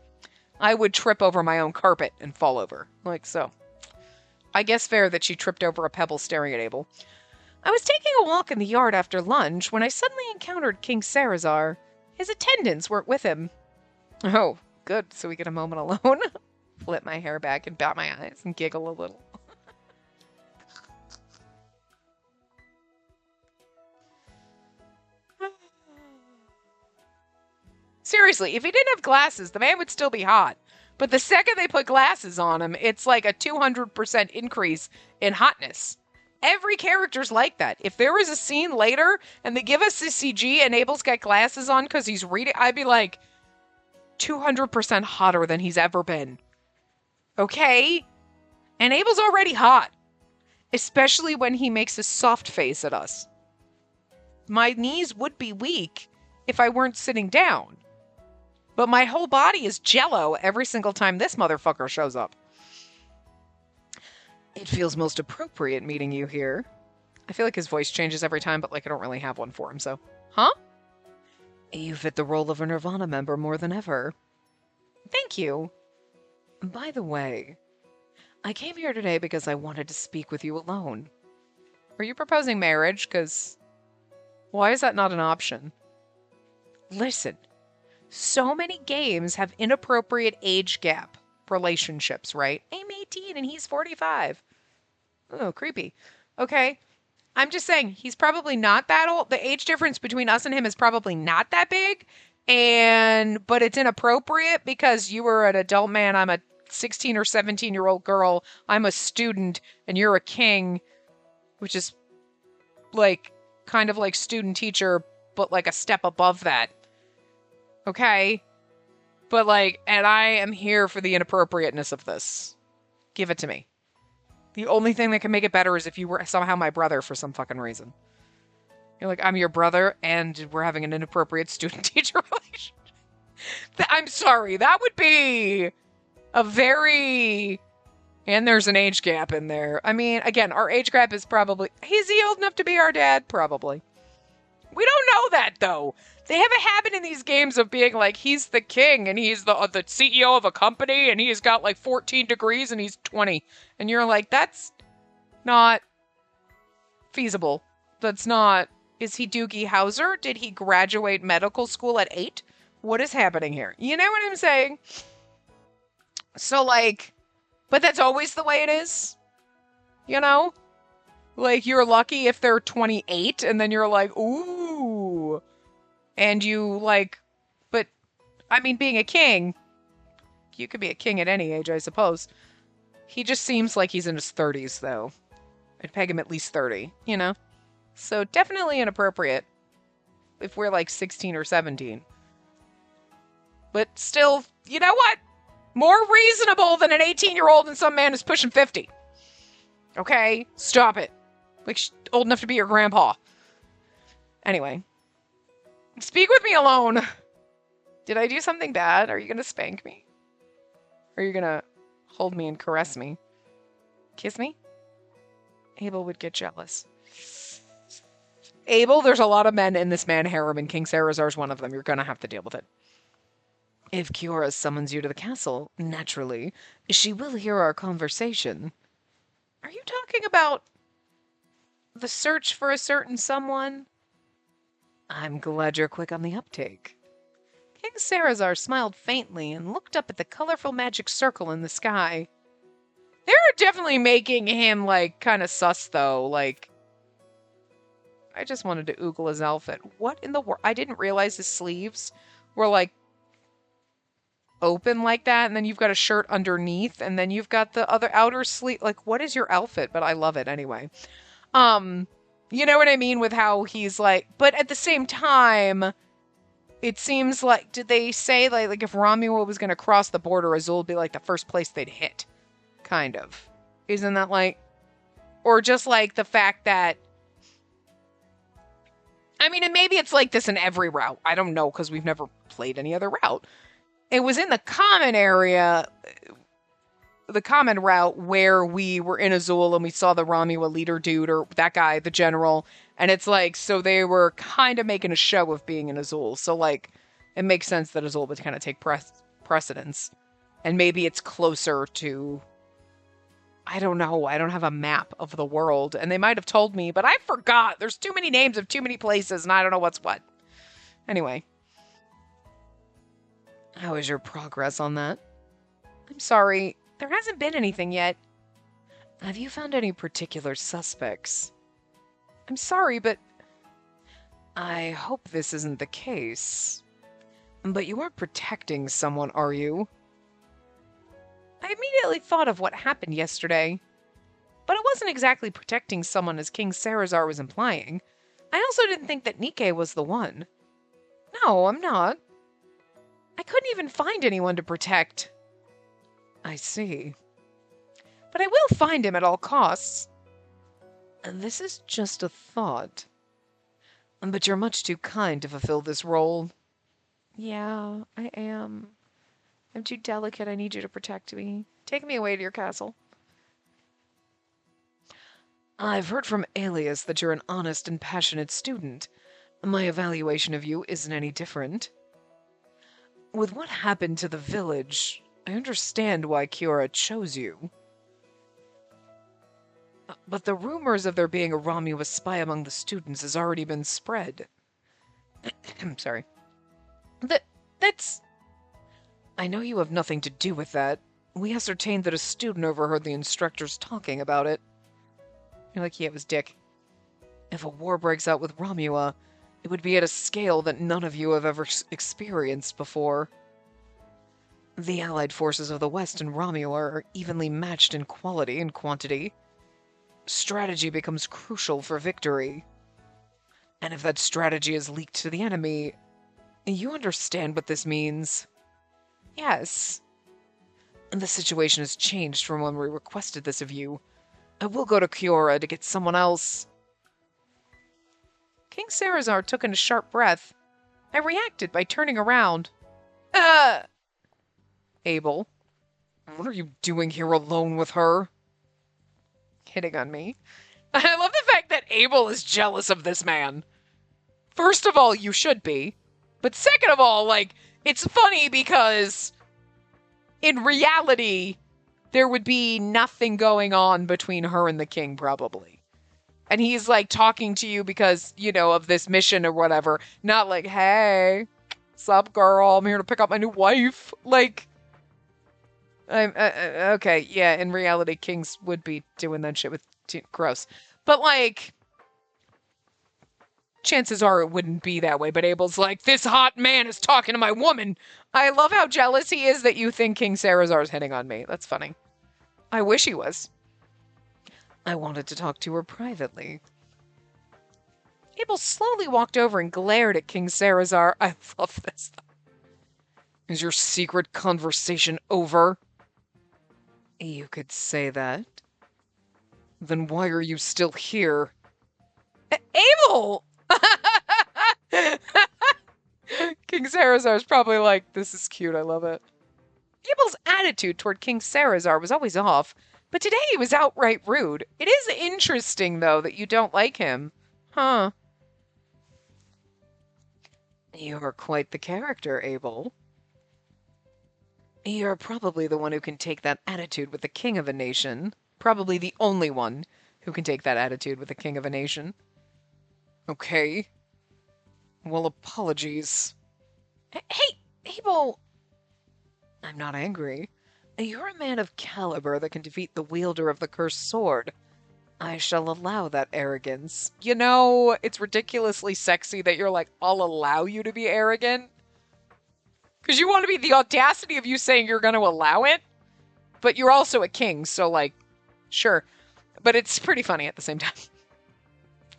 I would trip over my own carpet and fall over. Like so. I guess fair that she tripped over a pebble staring at Abel. I was taking a walk in the yard after lunch when I suddenly encountered King Sarazar. His attendants weren't with him. Oh, good. So we get a moment alone. Flip my hair back and bat my eyes and giggle a little. Seriously, if he didn't have glasses, the man would still be hot. But the second they put glasses on him, it's like a 200% increase in hotness. Every character's like that. If there was a scene later and they give us the CG and Abel's got glasses on because he's reading, I'd be like 200% hotter than he's ever been. Okay? And Abel's already hot. Especially when he makes a soft face at us. My knees would be weak if I weren't sitting down. But my whole body is jello every single time this motherfucker shows up. It feels most appropriate meeting you here. I feel like his voice changes every time, but like I don't really have one for him, so. Huh? You fit the role of a Nirvana member more than ever. Thank you. By the way, I came here today because I wanted to speak with you alone. Are you proposing marriage? Because why is that not an option? Listen, so many games have inappropriate age gap relationships, right? I'm 18 and he's 45. Oh, creepy. Okay. I'm just saying, he's probably not that old. The age difference between us and him is probably not that big. But it's inappropriate because you were an adult man. I'm a 16 or 17-year-old girl. I'm a student and you're a king, which is like kind of like student teacher, but like a step above that. Okay. But like, and I am here for the inappropriateness of this. Give it to me. The only thing that can make it better is if you were somehow my brother for some fucking reason. You're like, I'm your brother, and we're having an inappropriate student-teacher relationship. I'm sorry, that would be a very... And there's an age gap in there. I mean, again, our age gap is probably... Is he old enough to be our dad? Probably. We don't know that, though. They have a habit in these games of being like, he's the king, and he's the CEO of a company, and he's got like 14 degrees, and he's 20. And you're like, that's not feasible. That's not... Is he Doogie Howser? Did he graduate medical school at 8? What is happening here? You know what I'm saying? So, like... But that's always the way it is. You know? Like, you're lucky if they're 28, and then you're like, ooh... And you, like, but, I mean, being a king, you could be a king at any age, I suppose. He just seems like he's in his 30s, though. I'd peg him at least 30, you know? So, definitely inappropriate if we're, like, 16 or 17. But still, you know what? More reasonable than an 18-year-old and some man who's pushing 50. Okay? Stop it. Like, old enough to be your grandpa. Anyway. Speak with me alone. Did I do something bad? Are you going to spank me? Are you going to hold me and caress me? Kiss me? Abel would get jealous. Abel, there's a lot of men in this man harem, and King Sarazar's one of them. You're going to have to deal with it. If Kiora summons you to the castle, naturally, she will hear our conversation. Are you talking about the search for a certain someone? I'm glad you're quick on the uptake. King Sarazar smiled faintly and looked up at the colorful magic circle in the sky. They're definitely making him, like, kind of sus, though. Like, I just wanted to oogle his outfit. What in the world? I didn't realize his sleeves were, like, open like that, and then you've got a shirt underneath, and then you've got the other outer sleeve. Like, what is your outfit? But I love it anyway. You know what I mean with how he's like, but at the same time, it seems like, did they say like if Romuald was going to cross the border, Azul would be like the first place they'd hit? Kind of. Isn't that like, or just like the fact that, I mean, and maybe it's like this in every route. I don't know, because we've never played any other route. It was in the common area, the common route where we were in Azul and we saw the Romuald leader dude, or that guy, the general, and it's like, so they were kind of making a show of being in Azul, so like, it makes sense that Azul would kind of take precedence, and maybe it's closer to, I don't know, I don't have a map of the world, and they might have told me, but I forgot, there's too many names of too many places, and I don't know what's what. Anyway. How is your progress on that? I'm sorry. There hasn't been anything yet. Have you found any particular suspects? I'm sorry, but... I hope this isn't the case. But you aren't protecting someone, are you? I immediately thought of what happened yesterday. But it wasn't exactly protecting someone as King Sarazar was implying. I also didn't think that Nikke was the one. No, I'm not. I couldn't even find anyone to protect. I see. But I will find him at all costs. This is just a thought. But you're much too kind to fulfill this role. Yeah, I am. I'm too delicate. I need you to protect me. Take me away to your castle. I've heard from Alias that you're an honest and passionate student. My evaluation of you isn't any different. With what happened to the village, I understand why Kiora chose you. But the rumors of there being a Romuald spy among the students has already been spread. I'm sorry. That, that's... I know you have nothing to do with that. We ascertained that a student overheard the instructors talking about it. You're like, yeah, it was Dick. If a war breaks out with Romua, it would be at a scale that none of you have ever experienced before. The allied forces of the West and Romua are evenly matched in quality and quantity. Strategy becomes crucial for victory. And if that strategy is leaked to the enemy, you understand what this means. Yes. And the situation has changed from when we requested this of you. I will go to Kiora to get someone else. King Sarazar took in a sharp breath. I reacted by turning around. Abel, what are you doing here alone with her? Hitting on me. I love the fact that Abel is jealous of this man. First of all, you should be. But second of all, like, it's funny because in reality, there would be nothing going on between her and the king, probably. And he's, like, talking to you because, you know, of this mission or whatever. Not like, hey, sup, girl, I'm here to pick up my new wife. Like, okay, yeah, in reality, kings would be doing that shit with... Gross. But, like, chances are it wouldn't be that way. But Abel's like, this hot man is talking to my woman. I love how jealous he is that you think King Sarazar is hitting on me. That's funny. I wish he was. I wanted to talk to her privately. Abel slowly walked over and glared at King Sarazar. I love this. Is your secret conversation over? You could say that. Then why are you still here? Abel! King Sarazar is probably like, this is cute, I love it. Abel's attitude toward King Sarazar was always off, but today he was outright rude. It is interesting, though, that you don't like him. Huh. You're quite the character, Abel. You're probably the one who can take that attitude with the king of a nation. Probably the only one who can take that attitude with the king of a nation. Okay. Well, apologies. Hey, Abel! I'm not angry. You're a man of caliber that can defeat the wielder of the cursed sword. I shall allow that arrogance. You know, it's ridiculously sexy that you're like, I'll allow you to be arrogant. Because you want to be the audacity of you saying you're going to allow it. But you're also a king, so like, sure. But it's pretty funny at the same time.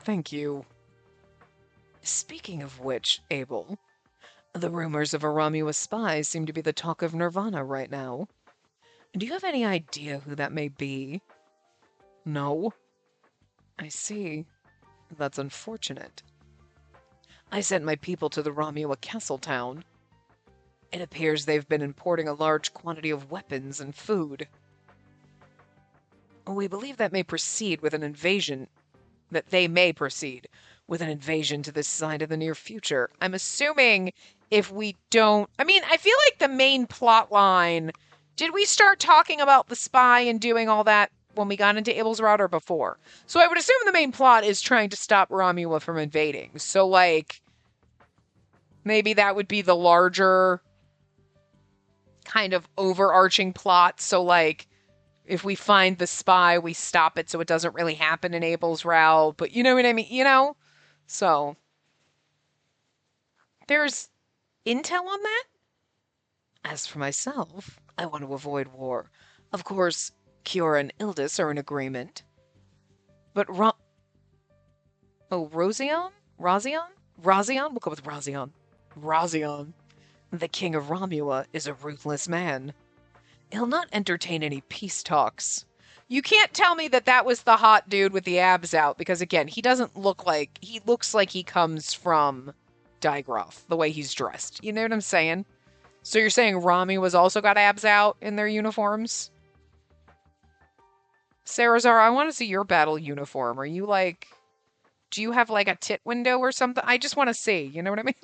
Thank you. Speaking of which, Abel, the rumors of a Romua spy seem to be the talk of Nirvana right now. Do you have any idea who that may be? No. I see. That's unfortunate. I sent my people to the Romua castle town. It appears they've been importing a large quantity of weapons and food. We believe that may proceed with an invasion... that they may proceed with an invasion to this side in the near future. I'm assuming if we don't... I mean, I feel like the main plot line... Did we start talking about the spy and doing all that when we got into Abel's Route or before? So I would assume the main plot is trying to stop Romua from invading. So, like, maybe that would be the larger kind of overarching plot. So, like, if we find the spy, we stop it so it doesn't really happen in Abel's Route. But you know what I mean? You know? So, there's intel on that? As for myself, I want to avoid war. Of course, Kiora and Ildis are in agreement. But Rozion? Razion? Razion? We'll go with Razion. Razion. The king of Romua is a ruthless man. He'll not entertain any peace talks. You can't tell me that that was the hot dude with the abs out, because again, he doesn't look like... He looks like he comes from Digroth, the way he's dressed. You know what I'm saying? So you're saying Rami was also got abs out in their uniforms? Sarazar, I want to see your battle uniform. Are you like... Do you have like a tit window or something? I just want to see. You know what I mean?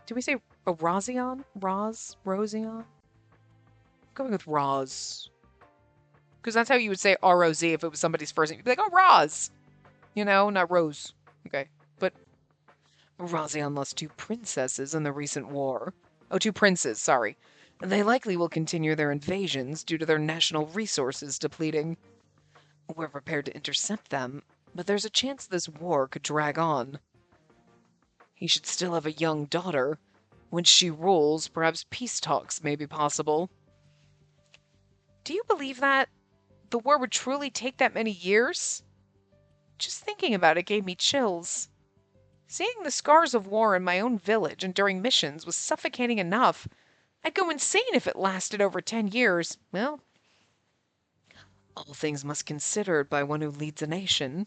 Do we say Razion? Rozion? Going with Roz. Because that's how you would say R-O-Z if it was somebody's first name. You'd be like, oh, Roz. You know, not Rose. Okay. But Razion lost two princesses in the recent war. Oh, two princes, sorry. They likely will continue their invasions due to their national resources depleting. We're prepared to intercept them, but there's a chance this war could drag on. He should still have a young daughter. When she rules, perhaps peace talks may be possible. Do you believe that? The war would truly take that many years? Just thinking about it gave me chills. Seeing the scars of war in my own village and during missions was suffocating enough. I'd go insane if it lasted over 10 years. Well, all things must considered by one who leads a nation.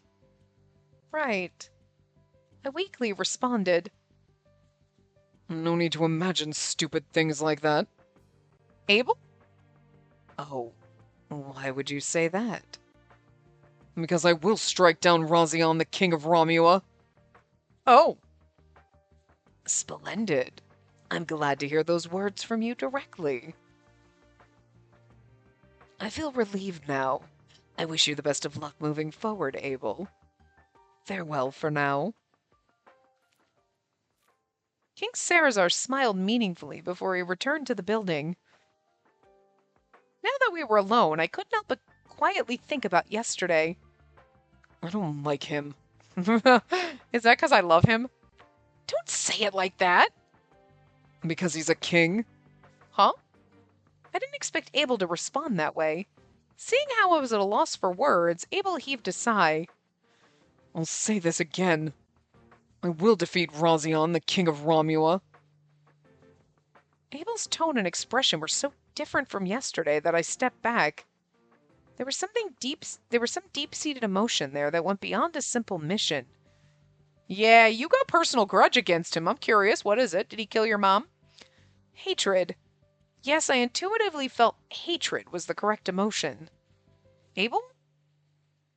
Right. I weakly responded. No need to imagine stupid things like that. Abel? Oh, why would you say that? Because I will strike down Razion, the king of Romua. Oh. Splendid. I'm glad to hear those words from you directly. I feel relieved now. I wish you the best of luck moving forward, Abel. Farewell for now. King Sarazar smiled meaningfully before he returned to the building. Now that we were alone, I couldn't help but quietly think about yesterday. I don't like him. Is that because I love him? Don't say it like that. Because he's a king? Huh? I didn't expect Abel to respond that way. Seeing how I was at a loss for words, Abel heaved a sigh. I'll say this again. I will defeat Razion, the king of Romua. Abel's tone and expression were so different from yesterday that I stepped back. There was some deep-seated emotion there that went beyond a simple mission. Yeah, you got personal grudge against him. I'm curious, what is it? Did he kill your mom? Hatred. Yes, I intuitively felt hatred was the correct emotion. Abel?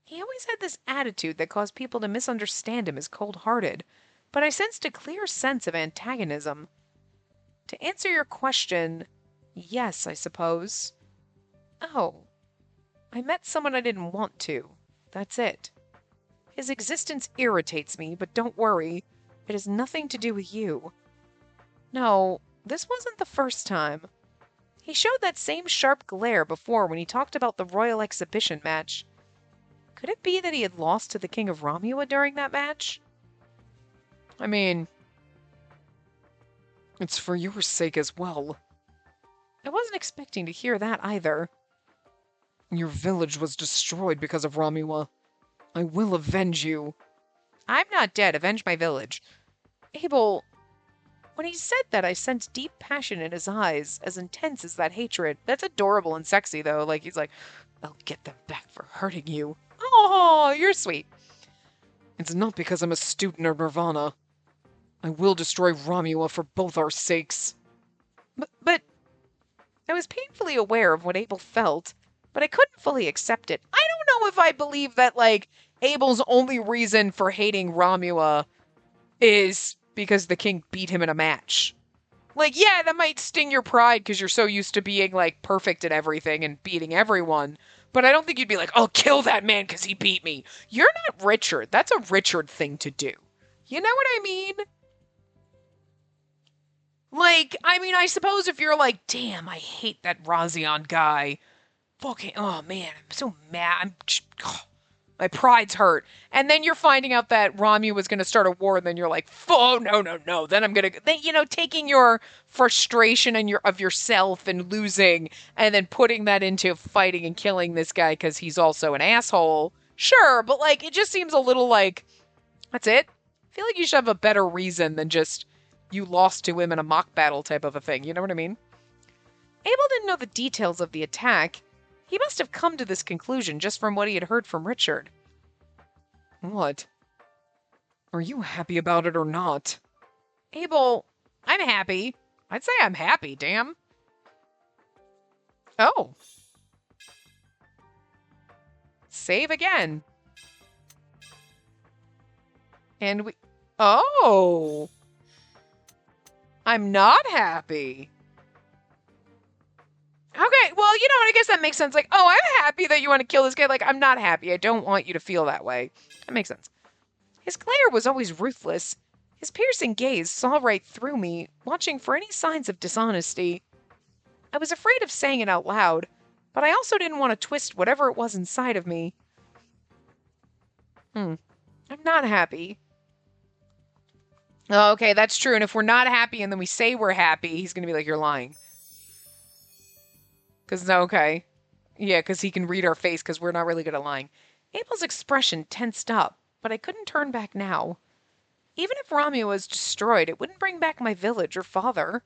He always had this attitude that caused people to misunderstand him as cold-hearted, but I sensed a clear sense of antagonism. To answer your question, yes, I suppose. Oh. I met someone I didn't want to. That's it. His existence irritates me, but don't worry. It has nothing to do with you. No, this wasn't the first time. He showed that same sharp glare before when he talked about the royal exhibition match. Could it be that he had lost to the King of Romua during that match? I mean, it's for your sake as well. I wasn't expecting to hear that either. Your village was destroyed because of Romua. I will avenge you. I'm not dead. Avenge my village. Abel, when he said that, I sensed deep passion in his eyes, as intense as that hatred. That's adorable and sexy, though. Like, he's like, I'll get them back for hurting you. Oh, you're sweet. It's not because I'm a student of Nirvana. I will destroy Romua for both our sakes. But I was painfully aware of what Abel felt, but I couldn't fully accept it. I don't know if I believe that, like, Abel's only reason for hating Romua is because the king beat him in a match. Like, yeah, that might sting your pride because you're so used to being, like, perfect at everything and beating everyone. But I don't think you'd be like, I'll kill that man because he beat me. You're not Richard. That's a Richard thing to do. You know what I mean? Like, I mean, I suppose if you're like, damn, I hate that Razion guy. Fucking, oh man, I'm so mad. My pride's hurt. And then you're finding out that Romu was going to start a war, and then you're like, oh, no. Then I'm going to, taking your frustration and of yourself and losing, and then putting that into fighting and killing this guy because he's also an asshole. Sure, but like, it just seems a little like, that's it. I feel like you should have a better reason than just you lost to him in a mock battle type of a thing. You know what I mean? Abel didn't know the details of the attack. He must have come to this conclusion just from what he had heard from Richard. What? Are you happy about it or not? Abel, I'm happy. I'd say I'm happy, damn. Oh. Save again. And we... Oh. I'm not happy. Okay, well, you know what? I guess that makes sense. Like, oh, I'm happy that you want to kill this guy. Like, I'm not happy. I don't want you to feel that way. That makes sense. His glare was always ruthless. His piercing gaze saw right through me, watching for any signs of dishonesty. I was afraid of saying it out loud, but I also didn't want to twist whatever it was inside of me. I'm not happy. Oh, okay, that's true. And if we're not happy and then we say we're happy, he's going to be like, you're lying. Okay. Yeah, because he can read our face because we're not really good at lying. Abel's expression tensed up, but I couldn't turn back now. Even if Ramua was destroyed, it wouldn't bring back my village or father.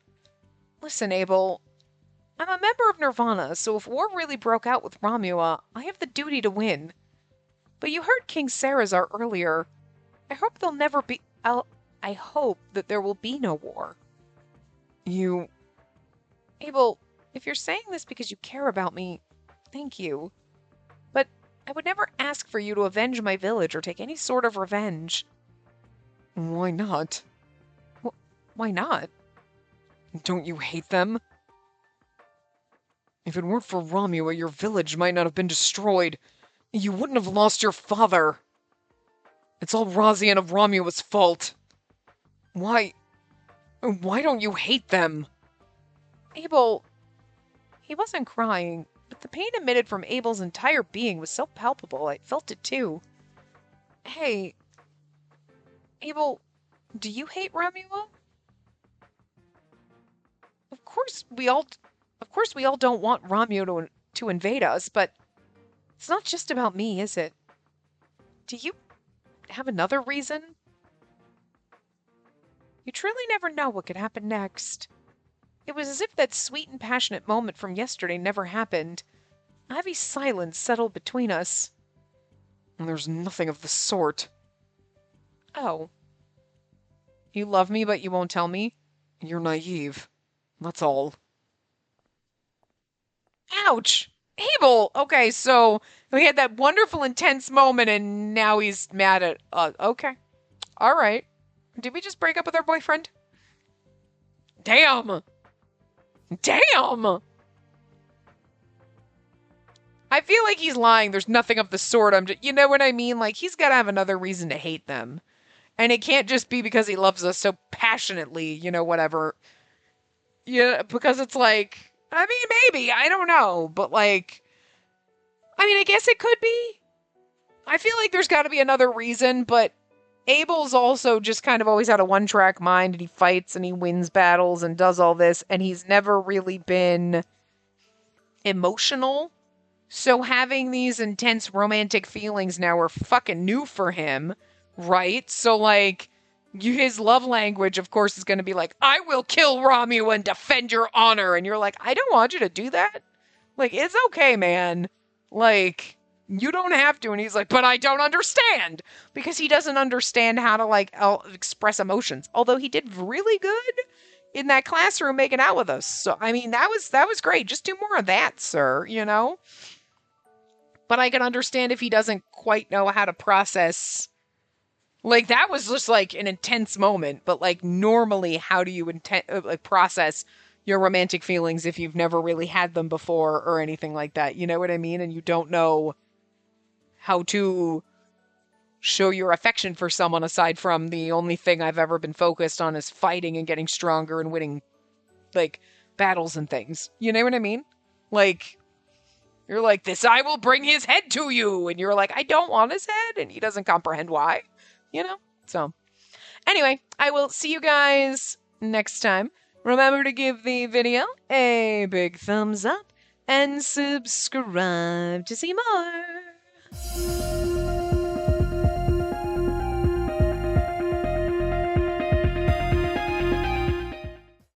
Listen, Abel, I'm a member of Nirvana, so if war really broke out with Ramua, I have the duty to win. But you heard King Sarazar earlier. I hope I hope that there will be no war. Abel, if you're saying this because you care about me, thank you. But I would never ask for you to avenge my village or take any sort of revenge. Why not? Why not? Don't you hate them? If it weren't for Ramua, your village might not have been destroyed. You wouldn't have lost your father. It's all Razian of Ramua's fault. Why don't you hate them? Abel, he wasn't crying, but the pain emitted from Abel's entire being was so palpable I felt it too. Hey, Abel, do you hate Ramua? Of course we all don't want Ramua to invade us, but it's not just about me, is it? Do you have another reason? You truly never know what could happen next. It was as if that sweet and passionate moment from yesterday never happened. A heavy silence settled between us. There's nothing of the sort. Oh. You love me, but you won't tell me? You're naive. That's all. Ouch! Abel! Okay, so we had that wonderful, intense moment, and now he's mad at us. Okay. Alright. Did we just break up with our boyfriend? Damn! Damn! I feel like he's lying. There's nothing of the sort. You know what I mean? Like, he's got to have another reason to hate them. And it can't just be because he loves us so passionately, whatever. Yeah, because it's like, I mean, maybe, I don't know. But like, I mean, I guess it could be. I feel like there's got to be another reason, but Abel's also just kind of always had a one-track mind, and he fights and he wins battles and does all this, and he's never really been emotional. So having these intense romantic feelings now are fucking new for him, right? So like, his love language, of course, is going to be like, I will kill Ramua and defend your honor. And you're like, I don't want you to do that. Like, it's okay, man. Like, you don't have to. And he's like, but I don't understand. Because he doesn't understand how to, like, express emotions. Although he did really good in that classroom making out with us. So, I mean, that was great. Just do more of that, sir, But I can understand if he doesn't quite know how to process. Like, that was just, like, an intense moment. But, like, normally, how do you process your romantic feelings if you've never really had them before or anything like that? You know what I mean? And you don't know how to show your affection for someone aside from the only thing I've ever been focused on is fighting and getting stronger and winning, like, battles and things. You know what I mean? Like, you're like, this I will bring his head to you. And you're like, I don't want his head. And he doesn't comprehend why. So anyway, I will see you guys next time. Remember to give the video a big thumbs up and subscribe to see more.